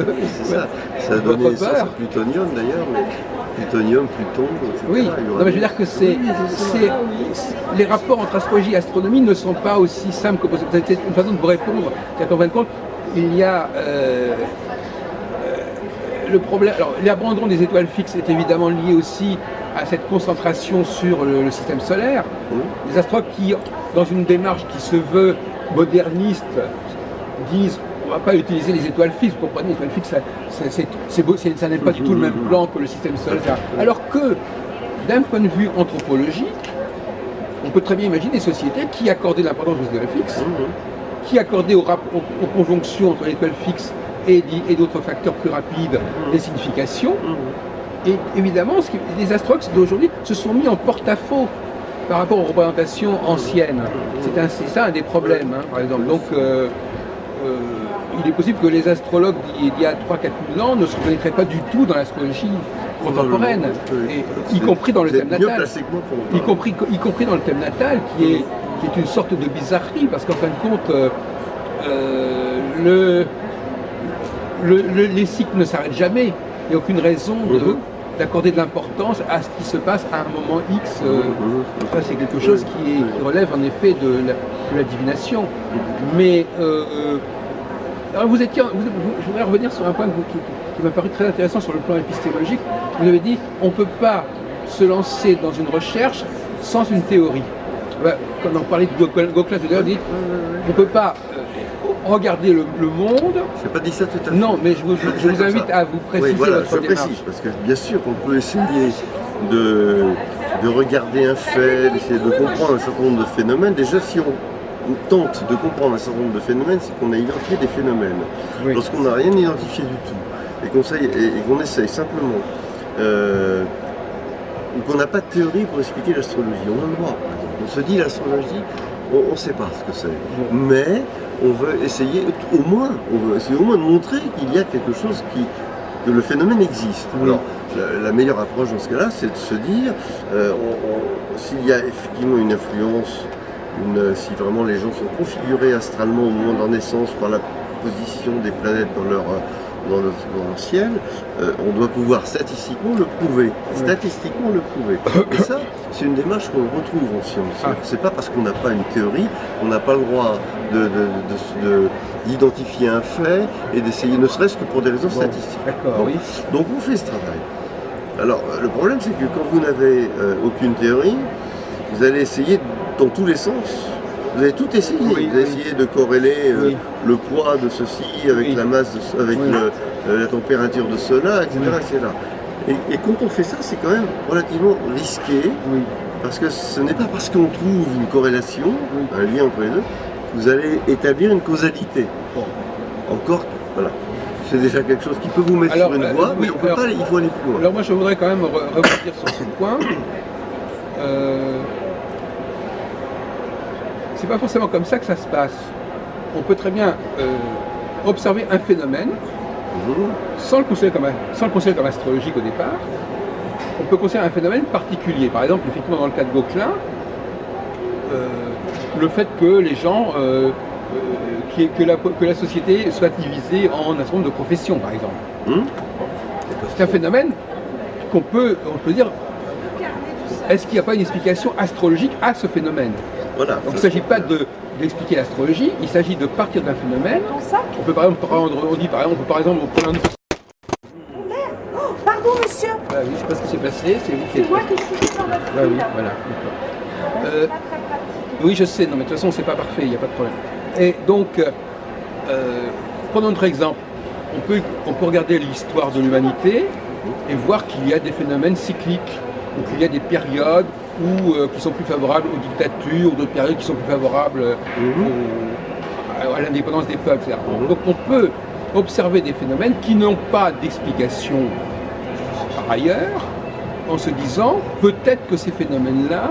ça a donné ça à plutonium d'ailleurs, plutonium, Pluton, etc. Oui, non, mais je veux dire que les rapports entre astrologie et astronomie ne sont pas aussi simples que possible. C'est une façon de vous répondre, c'est qu'en fin de compte, il y a le problème, alors l'abandon des étoiles fixes est évidemment lié aussi à cette concentration sur le système solaire. Les astrologues qui, dans une démarche qui se veut moderniste, disent on ne va pas utiliser les étoiles fixes. Vous comprenez, les étoiles fixes, ça n'est pas du tout le même plan que le système solaire. Alors que, d'un point de vue anthropologique, on peut très bien imaginer des sociétés qui accordaient l'importance aux étoiles fixes, qui accordaient aux conjonctions entre les étoiles fixes et d'autres facteurs plus rapides des significations. Et évidemment, les astrologues d'aujourd'hui se sont mis en porte-à-faux par rapport aux représentations anciennes. C'est ça un des problèmes, hein, par exemple. Donc, il est possible que les astrologues d'il y a 3-4 000 ans ne se reconnaîtraient pas du tout dans l'astrologie contemporaine, y compris dans le thème natal. Y compris dans le thème natal, qui est une sorte de bizarrerie, parce qu'en fin de compte, les cycles ne s'arrêtent jamais. Il n'y a aucune raison d'accorder de l'importance à ce qui se passe à un moment X. Ça, c'est quelque chose qui relève en effet de la divination. Mais Alors je voudrais revenir sur un point qui m'a paru très intéressant sur le plan épistémologique. Vous avez dit on ne peut pas se lancer dans une recherche sans une théorie. Quand on parlait de Gauquelin tout à l'heure, dit on ne peut pas regarder le monde. Je n'ai pas dit ça tout à fait. Non, mais je vous invite à vous préciser oui, voilà, votre démarche. Précise, parce que bien sûr qu'on peut essayer de regarder un fait, d'essayer de comprendre un certain nombre de phénomènes. Déjà, si on tente de comprendre un certain nombre de phénomènes, c'est qu'on a identifié des phénomènes. Oui. Lorsqu'on n'a rien identifié du tout, et qu'on essaye simplement, ou qu'on n'a pas de théorie pour expliquer l'astrologie, on a le droit. On se dit l'astrologie, on ne sait pas ce que c'est. Mais on veut essayer au moins de montrer qu'il y a quelque chose que le phénomène existe. Oui. Alors, la meilleure approche dans ce cas-là, c'est de se dire, s'il y a effectivement une influence, si vraiment les gens sont configurés astralement au moment de leur naissance par la position des planètes dans leur ciel, on doit pouvoir statistiquement le prouver. Statistiquement le prouver. Et ça, c'est une démarche qu'on retrouve en science. C'est pas parce qu'on n'a pas une théorie, on n'a pas le droit d'identifier un fait et d'essayer, ne serait-ce que pour des raisons statistiques. D'accord, oui. Donc on fait ce travail. Alors le problème, c'est que quand vous n'avez aucune théorie, vous allez essayer dans tous les sens. Vous avez tout essayé. Oui, vous avez essayé de corréler le poids de ceci avec la masse, avec la température de cela, etc. etc. Et quand on fait ça, c'est quand même relativement risqué, parce que ce n'est pas parce qu'on trouve une corrélation, un lien entre les deux, que vous allez établir une causalité. Encore, voilà. C'est déjà quelque chose qui peut vous mettre sur une voie, mais on peut pas, il faut aller plus loin. Alors moi, je voudrais quand même rebondir sur ce point. C'est pas forcément comme ça que ça se passe. On peut très bien observer un phénomène sans le considérer comme astrologique au départ. On peut considérer un phénomène particulier. Par exemple, effectivement, dans le cas de Gauquelin, le fait que les gens, que la société soit divisée en un certain nombre de professions, par exemple. C'est un phénomène on peut dire, est-ce qu'il n'y a pas une explication astrologique à ce phénomène? Voilà. Donc il ne s'agit pas d'expliquer l'astrologie, il s'agit de partir d'un phénomène. On peut par exemple, on prendre pardon monsieur. Oui, je ne sais pas ce qui s'est passé, c'est vous qui êtes. C'est moi qui suis dans votre oui, voilà. Oui, je sais, non mais de toute façon c'est pas parfait, il n'y a pas de problème. Et donc, prenons notre exemple. On peut regarder l'histoire de l'humanité et voir qu'il y a des phénomènes cycliques, donc il y a des périodes qui sont plus favorables aux dictatures, ou d'autres périodes qui sont plus favorables à l'indépendance des peuples, etc. Donc on peut observer des phénomènes qui n'ont pas d'explication par ailleurs, en se disant peut-être que ces phénomènes-là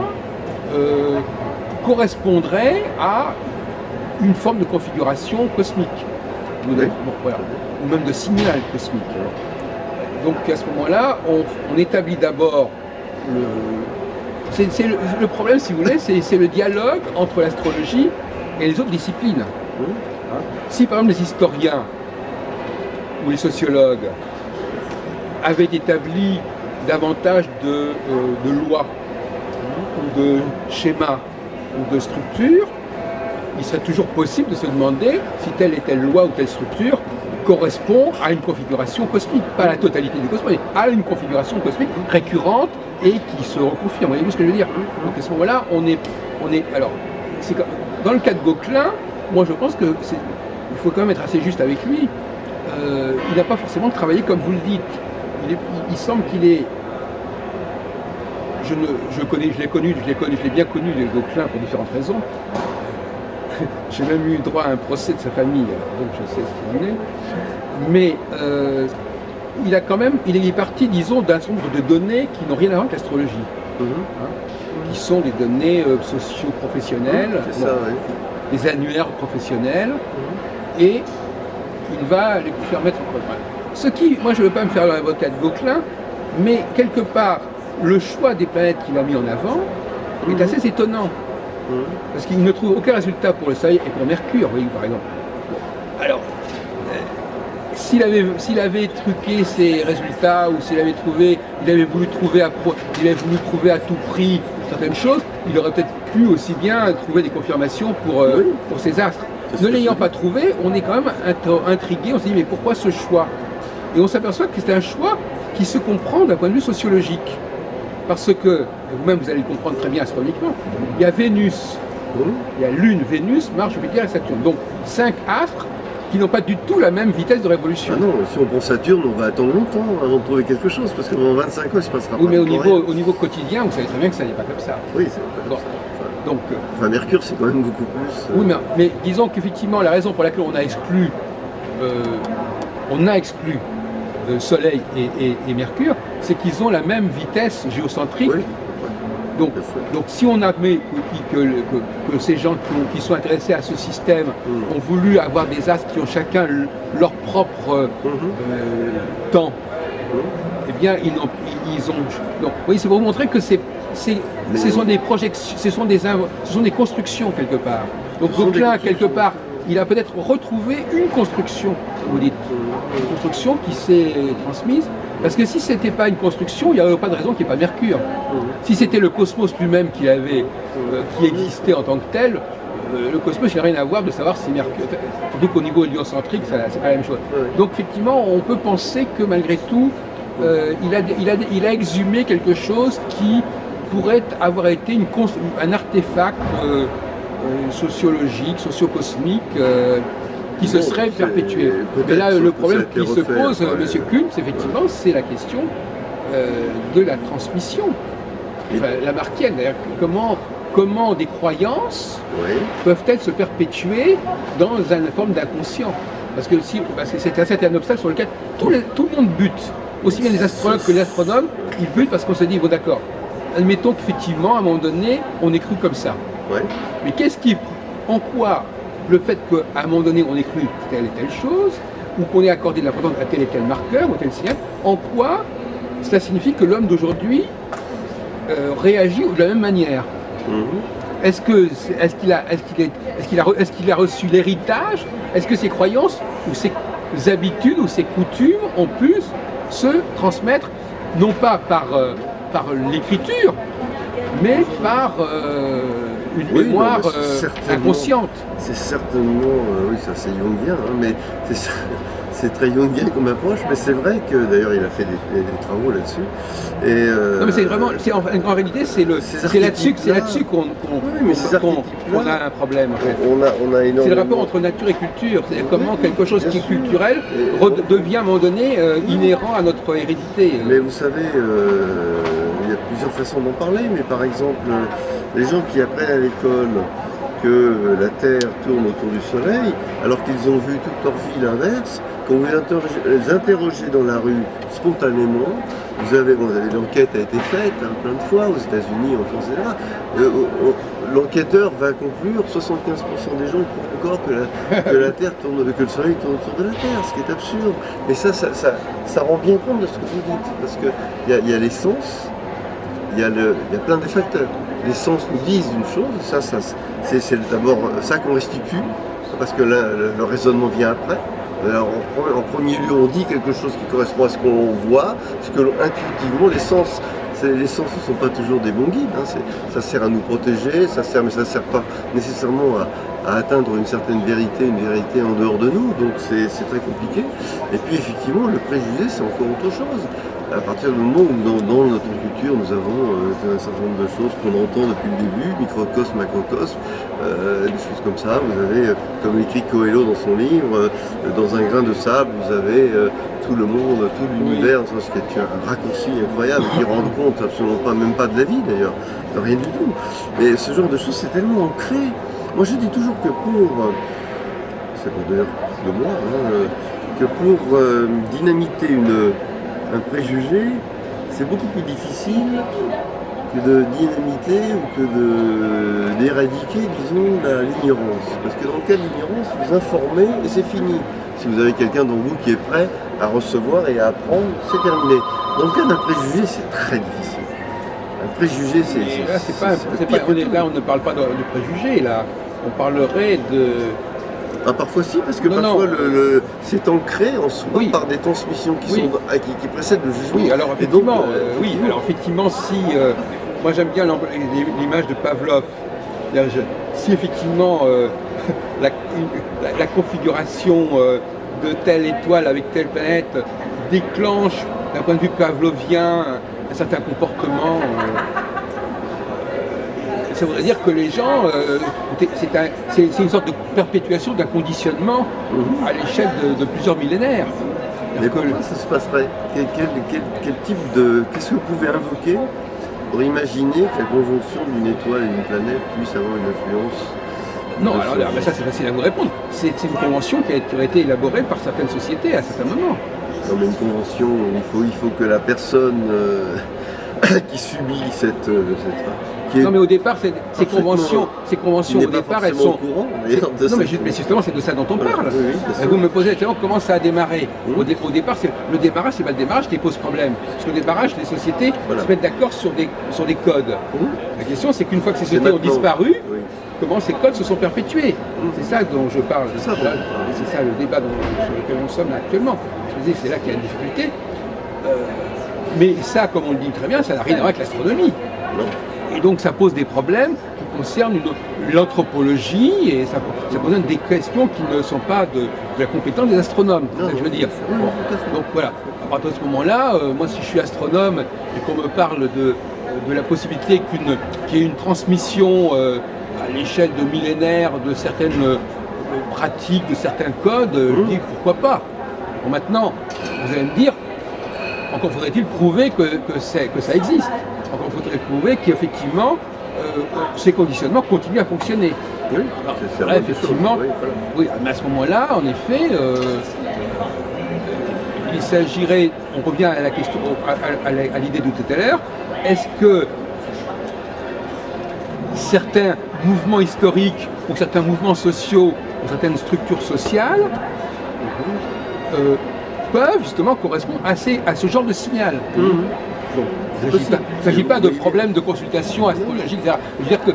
correspondraient à une forme de configuration cosmique, ou même de signal cosmique. Donc à ce moment-là, on établit d'abord le problème, si vous voulez, c'est le dialogue entre l'astrologie et les autres disciplines. Si par exemple les historiens ou les sociologues avaient établi davantage de lois, ou de schémas, ou de structures, il serait toujours possible de se demander si telle et telle loi ou telle structure correspond à une configuration cosmique, pas à la totalité du cosmos, mais à une configuration cosmique récurrente et qui se reconfirme. Vous voyez ce que je veux dire? Donc à ce moment-là, alors, dans le cas de Gauquelin, moi je pense qu'il faut quand même être assez juste avec lui. Il n'a pas forcément travaillé comme vous le dites. Il semble qu'il est... Je l'ai bien connu, Gauquelin, pour différentes raisons. J'ai même eu droit à un procès de sa famille, donc je sais ce qu'il en est. Mais il est parti, disons, d'un certain nombre de données qui n'ont rien à voir avec l'astrologie, qui sont des données socio-professionnelles, des annuaires professionnels, et il va les faire mettre en commun. Ce qui, moi je ne veux pas me faire l'avocat de Gauquelin, mais quelque part, le choix des planètes qu'il a mis en avant est assez étonnant. Parce qu'il ne trouve aucun résultat pour le Soleil et pour Mercure, vous voyez, par exemple. Alors, s'il avait truqué ses résultats, ou s'il avait voulu trouver à tout prix certaines choses, il aurait peut-être pu aussi bien trouver des confirmations pour ses astres. Ne l'ayant pas trouvé, on est quand même intrigué, on se dit mais pourquoi ce choix? Et on s'aperçoit que c'est un choix qui se comprend d'un point de vue sociologique. Parce que, vous-même vous allez le comprendre très bien astronomiquement, il y a Vénus, il y a Lune, Vénus, Mars, Jupiter et Saturne. Donc 5 astres qui n'ont pas du tout la même vitesse de révolution. Ah non, si on prend Saturne, on va attendre longtemps avant de trouver quelque chose, parce que dans 25 ans, il ne se passera pas. Oui, mais au niveau quotidien, vous savez très bien que ça n'est pas comme ça. Oui, c'est pas comme ça. Donc, enfin, Mercure, c'est quand même beaucoup plus... Oui, mais disons qu'effectivement, la raison pour laquelle on a exclu Soleil et Mercure, c'est qu'ils ont la même vitesse géocentrique. Oui. Donc si on admet que ces gens qui sont intéressés à ce système ont voulu avoir des astres qui ont chacun leur propre temps, eh bien ils ont... Donc, oui, c'est pour vous montrer que ce sont des projections, ce sont des constructions quelque part. Donc là, quelque part, il a peut-être retrouvé une construction, vous dites, une construction qui s'est transmise. Parce que si ce n'était pas une construction, il n'y aurait pas de raison qu'il n'y ait pas Mercure. Si c'était le cosmos lui-même qui existait en tant que tel, le cosmos, il n'a rien à voir de savoir si Mercure... Surtout qu'au niveau héliocentrique, c'est pas la même chose. Donc effectivement, on peut penser que malgré tout, il a exhumé quelque chose qui pourrait avoir été un artefact sociologique, socio-cosmique, qui se serait perpétué. Mais là, le problème qui se pose, M. Kuntz, effectivement, c'est la question de la transmission. Enfin, Lamarckienne, d'ailleurs, comment des croyances peuvent-elles se perpétuer dans une forme d'inconscient? Parce que c'est un obstacle sur lequel tout le monde bute. Aussi bien les astrologues que les astronomes, ils butent parce qu'on se dit, bon d'accord, admettons qu'effectivement, à un moment donné, on est cru comme ça. Mais en quoi le fait qu'à un moment donné on ait cru telle et telle chose, ou qu'on ait accordé de l'importance à tel et tel marqueur, ou tel signal, en quoi cela signifie que l'homme d'aujourd'hui réagit de la même manière? Est-ce qu'il a reçu l'héritage? Est-ce que ses croyances, ou ses habitudes, ou ses coutumes ont pu se transmettre, non pas par l'écriture, mais par une mémoire inconsciente? C'est certainement, oui, ça c'est jungien, hein, mais c'est très jungien comme approche, mais c'est vrai que d'ailleurs il a fait des travaux là-dessus. Non, mais c'est vraiment, en réalité, c'est là-dessus qu'on a un problème. En fait. On a énormément... C'est le rapport entre nature et culture. C'est comment quelque chose qui est culturel devient à un moment donné inhérent à notre hérédité. Mais vous savez, il y a plusieurs façons d'en parler, mais par exemple, les gens qui apprennent à l'école que la Terre tourne autour du Soleil, alors qu'ils ont vu toute leur vie l'inverse, quand vous les interrogez dans la rue spontanément, l'enquête a été faite plein de fois aux États-Unis, en France, etc. L'enquêteur va conclure 75% des gens croient encore que la Terre tourne, que le Soleil tourne autour de la Terre, ce qui est absurde. Mais ça rend bien compte de ce que vous dites, parce qu'il y a les sens, il y a plein de facteurs. Les sens nous disent une chose, c'est d'abord ça qu'on restitue, parce que le raisonnement vient après. Alors, en premier lieu, on dit quelque chose qui correspond à ce qu'on voit, parce que intuitivement, les sens ne sont pas toujours des bons guides. Hein. Ça sert à nous protéger, mais ça ne sert pas nécessairement à atteindre une certaine vérité, une vérité en dehors de nous, donc c'est très compliqué. Et puis effectivement, le préjugé, c'est encore autre chose. À partir du moment où dans notre culture, nous avons un certain nombre de choses qu'on entend depuis le début, microcosme, macrocosme, des choses comme ça. Vous avez, comme écrit Coelho dans son livre, dans un grain de sable, vous avez tout le monde, tout l'univers, ce qui est un raccourci incroyable, qui rend compte absolument pas, même pas de la vie d'ailleurs, de rien du tout. Mais ce genre de choses, c'est tellement ancré. Moi je dis toujours que c'est pour d'ailleurs de moi, hein, que pour dynamiter un préjugé, c'est beaucoup plus difficile que de dynamiter ou que d'éradiquer, disons, l'ignorance. Parce que dans le cas de l'ignorance, vous informez et c'est fini. Si vous avez quelqu'un dans vous qui est prêt à recevoir et à apprendre, c'est terminé. Dans le cas d'un préjugé, c'est très difficile. Un préjugé, là, on ne parle pas de préjugé, là. On parlerait de... Ah, parfois si, parce que parfois c'est ancré en soi par des transmissions qui précèdent le jugement. Oui, alors effectivement, si... moi j'aime bien l'image de Pavlov. Si effectivement la configuration de telle étoile avec telle planète déclenche, d'un point de vue pavlovien, un certain comportement. Ça voudrait dire que les gens, c'est une sorte de perpétuation d'un conditionnement à l'échelle de plusieurs millénaires. Mais pourquoi ça se passerait? Quel type de... Qu'est-ce que vous pouvez invoquer pour imaginer que la conjonction d'une étoile et d'une planète puisse avoir une influence? Non, alors ça c'est facile à vous répondre. C'est une convention qui a été élaborée par certaines sociétés à certains moments. Non, mais une convention, il faut que la personne qui subit cette non, mais au départ, ces conventions au départ, elles sont. Au courant, non, mais justement, c'est de ça dont on parle. Oui, vous me posez actuellement comment ça a démarré. Au départ, le démarrage, c'est pas le démarrage qui pose problème. Parce que le démarrage, les sociétés se mettent d'accord sur des codes. La question, c'est qu'une fois que ces sociétés ont disparu, comment ces codes se sont perpétués. C'est ça dont je parle. C'est ça le débat sur lequel nous sommes là actuellement. Je dis, c'est là qu'il y a une difficulté. Mais ça, comme on le dit très bien, ça n'a rien à voir avec l'astronomie. Et donc ça pose des problèmes qui concernent l'anthropologie et ça pose des questions qui ne sont pas de la compétence des astronomes, c'est ça que je veux dire. Donc voilà, à partir de ce moment-là, moi si je suis astronome et qu'on me parle de la possibilité qu'il y ait une transmission à l'échelle de millénaires de certaines pratiques, de certains codes, je dis pourquoi pas. Bon, maintenant, vous allez me dire, encore faudrait-il prouver que ça existe. Encore faudrait prouver qu'effectivement, ces conditionnements continuent à fonctionner. Oui, là, effectivement, oui, mais à ce moment-là, en effet, il s'agirait, on revient à la question, à l'idée de tout à l'heure, est-ce que certains mouvements historiques ou certains mouvements sociaux ou certaines structures sociales peuvent justement correspondre à ce genre de signal. Donc, il ne s'agit pas de problème de consultation astrologique, etc. Je veux dire que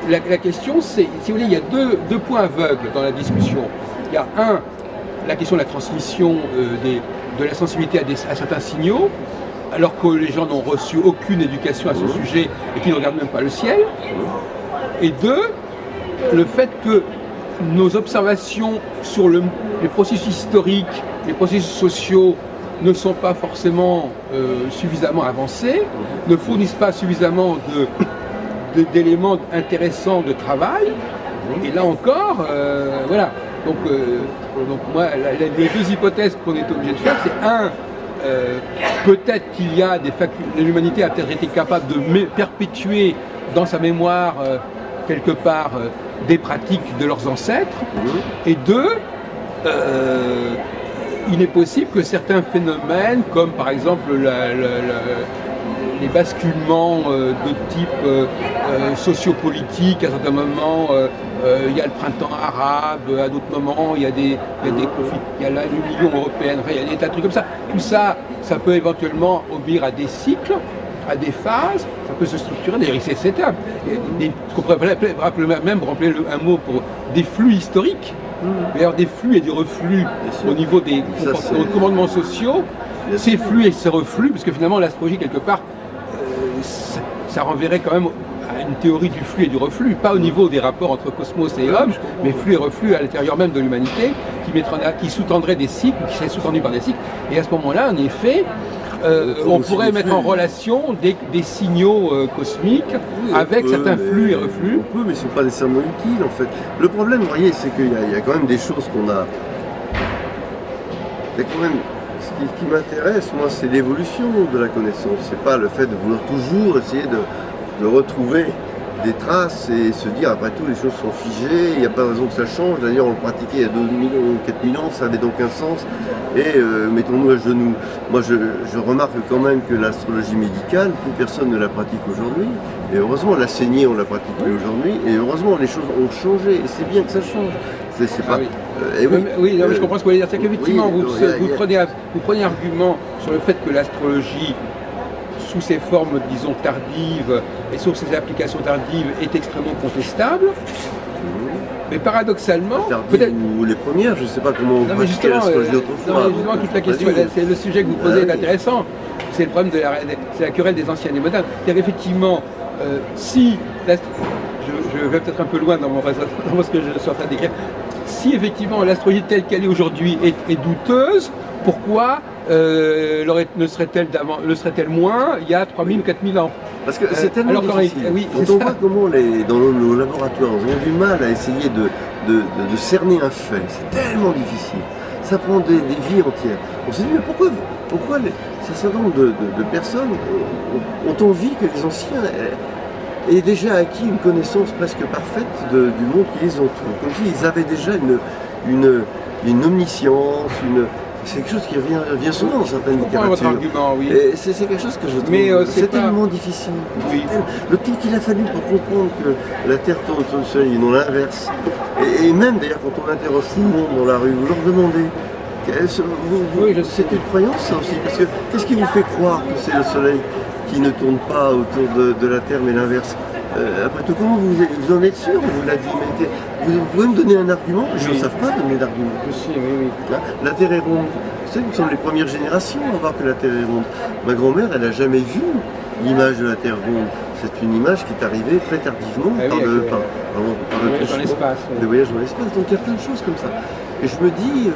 la question, c'est, si vous voulez, il y a deux points aveugles dans la discussion. Il y a la question de la transmission de la sensibilité à certains signaux, alors que les gens n'ont reçu aucune éducation à ce sujet et qui ne regardent même pas le ciel. Et deux, le fait que nos observations sur les processus historiques, les processus sociaux ne sont pas forcément suffisamment avancés, ne fournissent pas suffisamment d'éléments intéressants de travail. Et là encore, voilà. Donc moi, les deux hypothèses qu'on est obligé de faire, c'est peut-être qu'il y a l'humanité a peut-être été capable de perpétuer dans sa mémoire quelque part des pratiques de leurs ancêtres. Et deux, il est possible que certains phénomènes, comme par exemple les basculements de type sociopolitique, à certains moments, il y a le printemps arabe, à d'autres moments, il y a des conflits, il y a l'Union européenne, enfin, il y a des tas de trucs comme ça. Tout ça, ça peut éventuellement obéir à des cycles, à des phases, ça peut se structurer, d'ailleurs c'est étapes. On pourrait même rappeler un mot pour des flux historiques. D'ailleurs, des flux et des reflux au niveau des commandements sociaux, ces flux et ces reflux, parce que finalement l'astrologie quelque part, ça renverrait quand même à une théorie du flux et du reflux, pas au niveau des rapports entre cosmos et homme, mais flux et reflux à l'intérieur même de l'humanité, qui sous-tendraient des cycles, qui seraient sous-tendus par des cycles, et à ce moment-là, en effet, on pourrait mettre en relation des signaux cosmiques avec certains flux et reflux. On peut, mais ils ne sont pas nécessairement utiles en fait. Le problème, vous voyez, c'est qu'il y a quand même des choses qu'on a. Il y a quand même. Ce qui m'intéresse, moi, c'est l'évolution de la connaissance. C'est pas le fait de vouloir toujours essayer de retrouver des traces et se dire après tout les choses sont figées, il n'y a pas de raison que ça change. D'ailleurs on le pratiquait il y a 2000 ans, 4000 ans, ça avait donc un sens. Et mettons-nous à genoux. Moi je remarque quand même que l'astrologie médicale, plus personne ne la pratique aujourd'hui. Et heureusement la saignée on la pratique plus aujourd'hui. Et heureusement les choses ont changé. Et c'est bien que ça change. C'est pas. Oui, non, je comprends ce que vous voulez dire. C'est qu'effectivement vous prenez argument sur le fait que l'astrologie, sous ses formes, disons, tardives et sous ses applications tardives, est extrêmement contestable. Mais paradoxalement, peut-être ou les premières, je ne sais pas comment on pratiquait l'astrologie autrefois. Justement, toute la question, c'est le sujet que vous posez est intéressant. C'est le problème c'est la querelle des anciens et des modernes. C'est-à-dire qu'effectivement, si, je vais peut-être un peu loin dans dans ce que je suis en train de décrire, si effectivement l'astrologie telle qu'elle est aujourd'hui est douteuse, pourquoi le serait-elle moins il y a 3000 ou 4000 ans? Parce que c'est tellement difficile. Quand on voit comment dans nos laboratoires, on a du mal à essayer de cerner un fait, c'est tellement difficile. Ça prend des vies entières. On s'est dit, mais pourquoi un certain nombre de personnes ont envie que les anciens aient déjà acquis une connaissance presque parfaite du monde qui les entoure. Comme s'ils avaient déjà une omniscience, c'est quelque chose qui revient souvent dans certaines littératures. Votre argument, oui. C'est quelque chose que je trouve c'est tellement difficile. Oui. Le temps qu'il a fallu pour comprendre que la Terre tourne autour du Soleil et non l'inverse. Et même d'ailleurs quand on interroge tout le monde dans la rue, vous leur demandez, c'est une croyance ça aussi, parce que qu'est-ce qui vous fait croire que c'est le Soleil qui ne tourne pas autour de la Terre mais l'inverse? Après tout, comment vous en êtes sûr? On vous l'a dit, mais vous pouvez me donner un argument? Les gens ne savent pas donner d'argument. Oui. La Terre est ronde. Vous savez, nous sommes les premières générations à voir que la Terre est ronde. Ma grand-mère, elle n'a jamais vu l'image de la Terre ronde. C'est une image qui est arrivée très tardivement par le voyage dans l'espace. Donc il y a plein de choses comme ça. Et je me dis,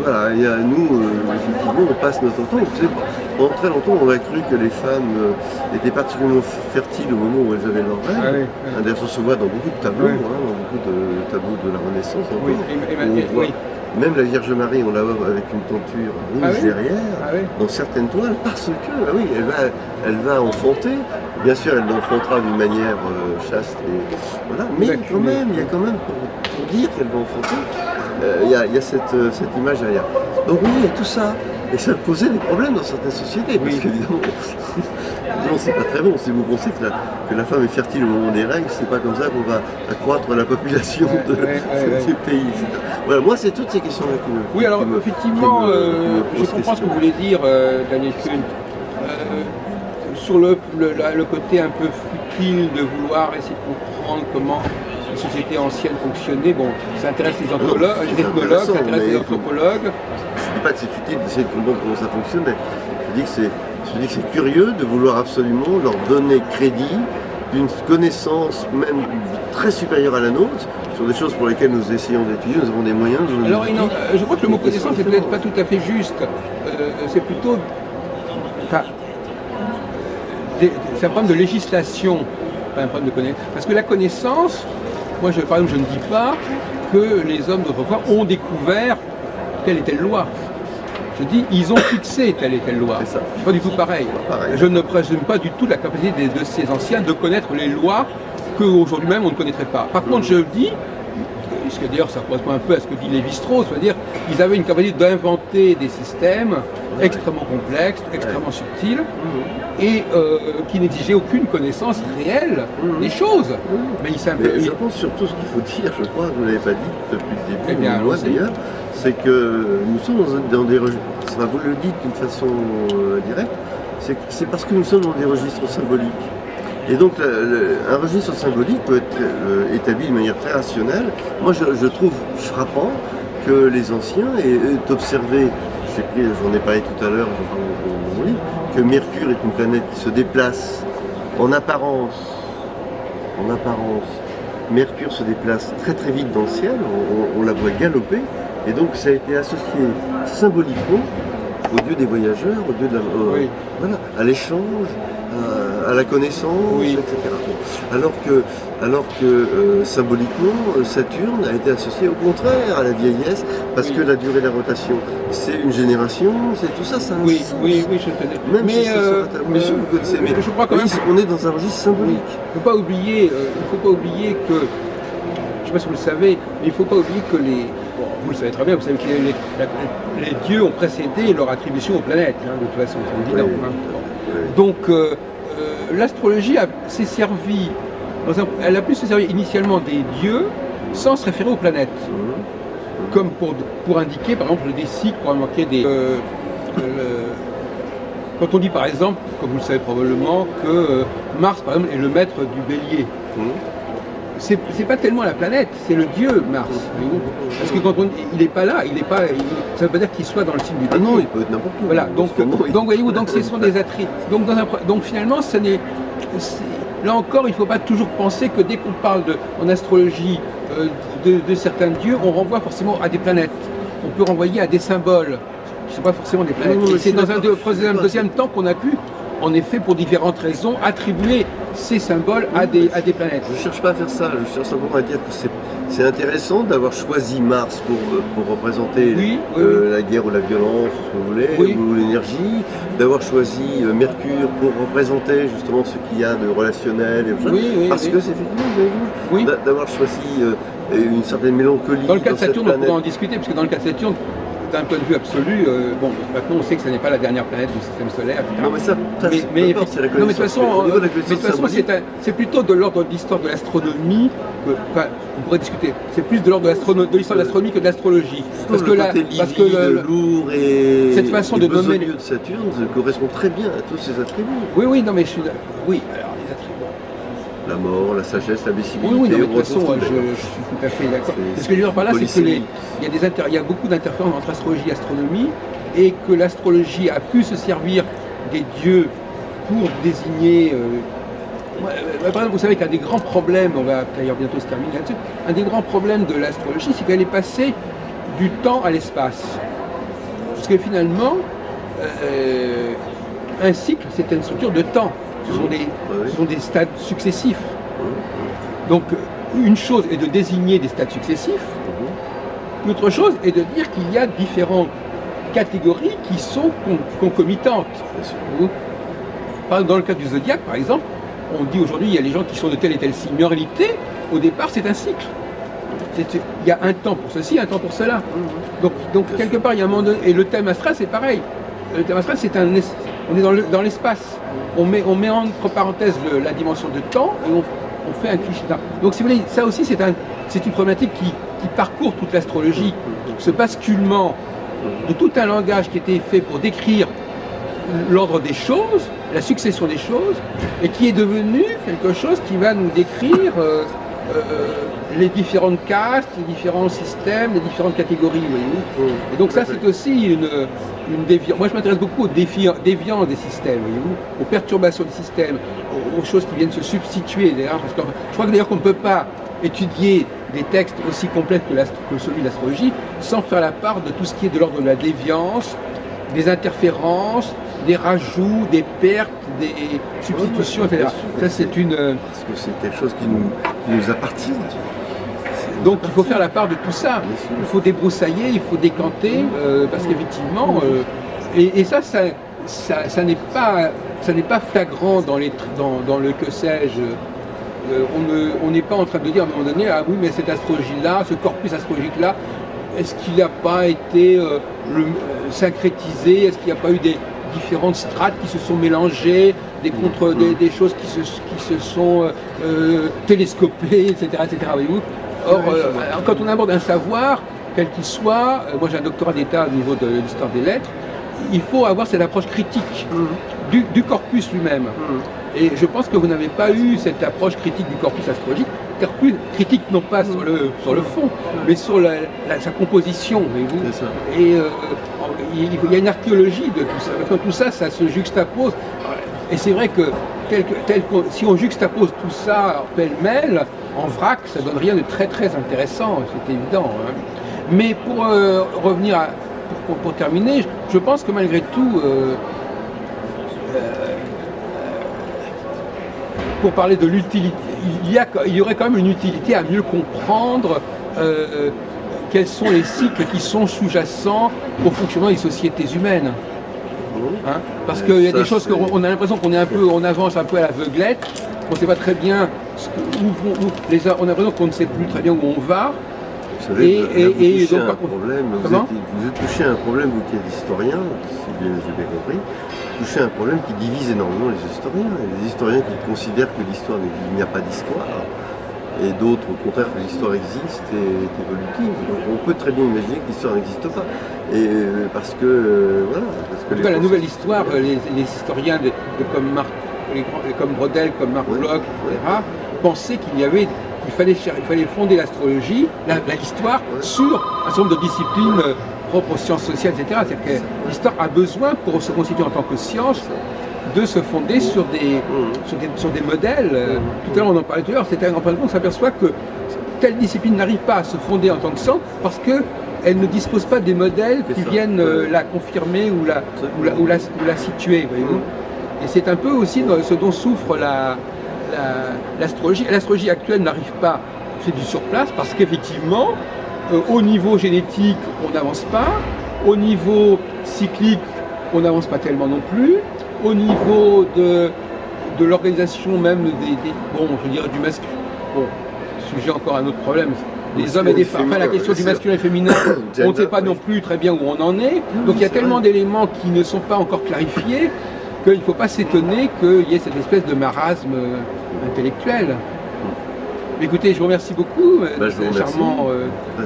voilà, nous, effectivement, on passe notre temps. Vous savez, pendant très longtemps, on a cru que les femmes étaient particulièrement fertiles au moment où elles avaient leurs règles. D'ailleurs, ça se voit dans beaucoup de tableaux, dans beaucoup de tableaux de la Renaissance. Même la Vierge Marie, on la voit avec une tenture rouge derrière, dans certaines toiles, parce que, elle va enfanter. Bien sûr, elle l'enfantera d'une manière chaste, voilà. Mais quand même, il y a quand même, pour dire qu'elle va enfanter, il y a cette image derrière. Donc oui, il y a tout ça. Et ça posait des problèmes dans certaines sociétés, parce qu'évidemment, c'est pas très bon. Si vous pensez que la femme est fertile au moment des règles, c'est pas comme ça qu'on va accroître la population de ces pays, etc. Voilà, moi, c'est toutes ces questions-là qui me... Oui, alors effectivement, je comprends ce que vous voulez dire, Daniel Kuhn. Sur le côté un peu futile de vouloir essayer de comprendre comment les sociétés anciennes fonctionnaient, bon, ça intéresse les ethnologues, ça intéresse les anthropologues. Je ne dis pas que c'est futile d'essayer de comprendre comment ça fonctionne, mais je dis que c'est curieux de vouloir absolument leur donner crédit d'une connaissance même très supérieure à la nôtre, sur des choses pour lesquelles nous essayons d'étudier, nous avons des moyens. Alors, je crois que le mot connaissance n'est peut-être pas tout à fait juste. C'est plutôt... c'est un problème de législation, pas un problème de connaissance. Parce que la connaissance, moi par exemple, je ne dis pas que les hommes d'autrefois ont découvert telle et telle loi. Je dis, ils ont fixé telle et telle loi. C'est pas du tout pareil. Je ne présume pas du tout la capacité de ces anciens de connaître les lois qu'aujourd'hui même on ne connaîtrait pas. Par contre, je dis, parce que d'ailleurs ça correspond un peu à ce que dit Lévi-Strauss, c'est-à-dire qu'ils avaient une capacité d'inventer des systèmes extrêmement complexes, extrêmement subtils, et qui n'exigeaient aucune connaissance réelle des choses. Mais je pense surtout ce qu'il faut dire, je crois, que vous ne l'avez pas dit depuis le début, moi d'ailleurs, c'est que nous sommes dans des registres, vous le dites d'une façon directe, c'est parce que nous sommes dans des registres symboliques. Et donc un registre symbolique peut être établi de manière très rationnelle. Moi je trouve frappant que les anciens aient observé, j'en ai parlé tout à l'heure dans mon livre, que Mercure est une planète qui se déplace en apparence. Mercure se déplace très très vite dans le ciel, on la voit galoper, et donc ça a été associé symboliquement au dieu des voyageurs, au dieu de voilà, à l'échange, à la connaissance, etc. Alors que symboliquement, Saturne a été associé au contraire à la vieillesse, parce que la durée de la rotation, c'est une génération, c'est tout ça, ça a un sens. Oui, je le connais. Même si vous connaissez, mais je crois quand même on est dans un registre symbolique. Il ne faut pas oublier que, je ne sais pas si vous le savez, mais il ne faut pas oublier que vous le savez très bien, vous savez que les dieux ont précédé leur attribution aux planètes, de toute façon, c'est évident. Donc, l'astrologie s'est servie, elle a pu se servir initialement des dieux sans se référer aux planètes. Comme pour indiquer, par exemple, des cycles, pour manquer des... quand on dit, par exemple, comme vous le savez probablement, que Mars, par exemple, est le maître du bélier. C'est pas tellement la planète, c'est le dieu Mars. Parce que quand il n'est pas là, ça ne veut pas dire qu'il soit dans le signe du bélier. Ah non, il peut être n'importe où. Voilà, donc voyez-vous, ce sont des attributs. Donc finalement, là encore, il ne faut pas toujours penser que dès qu'on parle en astrologie de certains dieux, on renvoie forcément à des planètes. On peut renvoyer à des symboles qui ne sont pas forcément des planètes. Et c'est dans un deuxième temps qu'on a pu, en effet, pour différentes raisons, attribuer ces symboles à des planètes. Je ne cherche pas à faire ça, je cherche simplement à dire que c'est intéressant d'avoir choisi Mars pour représenter la guerre ou la violence, ce que vous voulez, ou l'énergie, d'avoir choisi Mercure pour représenter justement ce qu'il y a de relationnel, et parce que c'est effectivement, d'avoir choisi une certaine mélancolie. Dans le cas de Saturne, on pourrait en discuter, parce que dans le cas de Saturne, d'un point de vue absolu, bon, maintenant on sait que ce n'est pas la dernière planète du système solaire, etc. Non, mais ça, mais de toute façon, c'est plutôt de l'ordre de l'histoire de l'astronomie, enfin, on pourrait discuter, c'est plus de l'ordre de l'histoire de l'astronomie que de l'astrologie. Parce que lourd et cette façon de nommer de Saturne correspond très bien à tous ces attributs. Oui, non, mais je suis oui, alors les attributs. La mort, la sagesse, la bécibilité. Oui, non, mais de toute façon, je suis tout à fait d'accord. Ce que je veux dire par là, c'est qu'il y a beaucoup d'interférences entre astrologie et astronomie, et que l'astrologie a pu se servir des dieux pour désigner. Par exemple, vous savez qu'un des grands problèmes, on va d'ailleurs bientôt se terminer là-dessus, un des grands problèmes de l'astrologie, c'est qu'elle est passée du temps à l'espace. Parce que finalement, un cycle, c'est une structure de temps. Ce sont des stades successifs. Donc, une chose est de désigner des stades successifs, l'autre chose est de dire qu'il y a différentes catégories qui sont concomitantes. Dans le cas du zodiaque, par exemple, on dit aujourd'hui il y a les gens qui sont de tel et tel signe. Mais en réalité, au départ, c'est un cycle. Il y a un temps pour ceci, un temps pour cela. Donc quelque part, il y a un moment donné, et le thème astral, c'est pareil. Le thème astral, on est dans l'espace. On met entre parenthèses la dimension de temps et on fait un cliché. Donc si vous voulez, ça aussi c'est une problématique qui parcourt toute l'astrologie. Ce basculement de tout un langage qui était fait pour décrire l'ordre des choses, la succession des choses, et qui est devenu quelque chose qui va nous décrire les différentes castes, les différents systèmes, les différentes catégories. Voyez-vous. Et donc ça, c'est aussi une déviance. Moi, je m'intéresse beaucoup aux déviances des systèmes, voyez-vous, aux perturbations des systèmes, aux choses qui viennent se substituer. Parce que je crois que d'ailleurs qu'on ne peut pas étudier des textes aussi complexes que celui de l'astrologie sans faire la part de tout ce qui est de l'ordre de la déviance, des interférences, des rajouts, des pertes, des substitutions, etc. Ça, c'est une... Parce que c'est quelque chose qui nous appartient. Donc il faut faire la part de tout ça. Il faut débroussailler, il faut décanter, parce qu'effectivement, et ça n'est pas flagrant dans le que sais-je. On n'est pas en train de dire à un moment donné, ah oui, mais cette astrologie-là, ce corpus astrologique-là, est-ce qu'il n'a pas été syncrétisé? Est-ce qu'il n'y a pas eu des différentes strates qui se sont mélangées, des choses qui se sont télescopées, etc. voyez-vous. Or, quand on aborde un savoir, quel qu'il soit, moi j'ai un doctorat d'État au niveau de l'histoire des lettres, il faut avoir cette approche critique du corpus lui-même. Et je pense que vous n'avez pas eu cette approche critique du corpus astrologique, critique non pas sur le fond, mais sur sa composition, voyez-vous. Et il y a une archéologie de tout ça. Quand tout ça, ça se juxtapose. Et c'est vrai que si on juxtapose tout ça pêle-mêle, en vrac, ça donne rien de très très intéressant, c'est évident. Hein. Mais pour revenir pour terminer, je pense que malgré tout, pour parler de l'utilité, il y aurait quand même une utilité à mieux comprendre quels sont les cycles qui sont sous-jacents au fonctionnement des sociétés humaines. Hein, parce qu'il y a des choses qu'on a l'impression on avance un peu à l'aveuglette, on ne sait pas très bien on a l'impression qu'on ne sait plus très bien où on va. Vous savez, vous êtes touché à un problème, vous qui êtes historien, si j'ai bien compris, touché à un problème qui divise énormément les historiens. Il y a des historiens qui considèrent que l'histoire, il n'y a pas d'histoire, et d'autres au contraire que l'histoire existe et est évolutive. Donc on peut très bien imaginer que l'histoire n'existe pas. Et parce que voilà. En tout cas, la nouvelle histoire, les historiens comme Brodel, comme Marc Bloch, etc., pensaient qu'il fallait fonder l'astrologie, l'histoire, sur un certain nombre de disciplines propres aux sciences sociales, etc. C'est-à-dire que l'histoire a besoin, pour se constituer en tant que science, de se fonder sur des modèles. Tout à l'heure, on en parlait tout à l'heure, c'est-à-dire en fin de compte, on s'aperçoit que telle discipline n'arrive pas à se fonder en tant que science parce qu'elle ne dispose pas des modèles qui viennent la confirmer ou la situer. Et c'est un peu aussi ce dont souffre l'astrologie. L'astrologie actuelle n'arrive pas, fait du surplace parce qu'effectivement, au niveau génétique, on n'avance pas, au niveau cyclique, on n'avance pas tellement non plus, au niveau de l'organisation même bon, je dirais du masculin, bon, sujet encore un autre problème, des hommes et des femmes, enfin la question du masculin et féminin, on ne sait pas non plus très bien où on en est, donc il y a tellement d'éléments qui ne sont pas encore clarifiés qu'il ne faut pas s'étonner qu'il y ait cette espèce de marasme intellectuel. Écoutez, je vous remercie beaucoup de ce charmant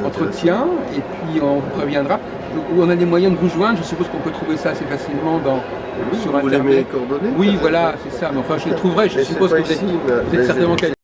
entretien, et puis on vous préviendra. On a des moyens de vous joindre, je suppose qu'on peut trouver ça assez facilement sur Internet. Vous voulez mes coordonnées? Oui, voilà, c'est ça, mais enfin je les trouverai, je suppose que vous êtes certainement qualifié.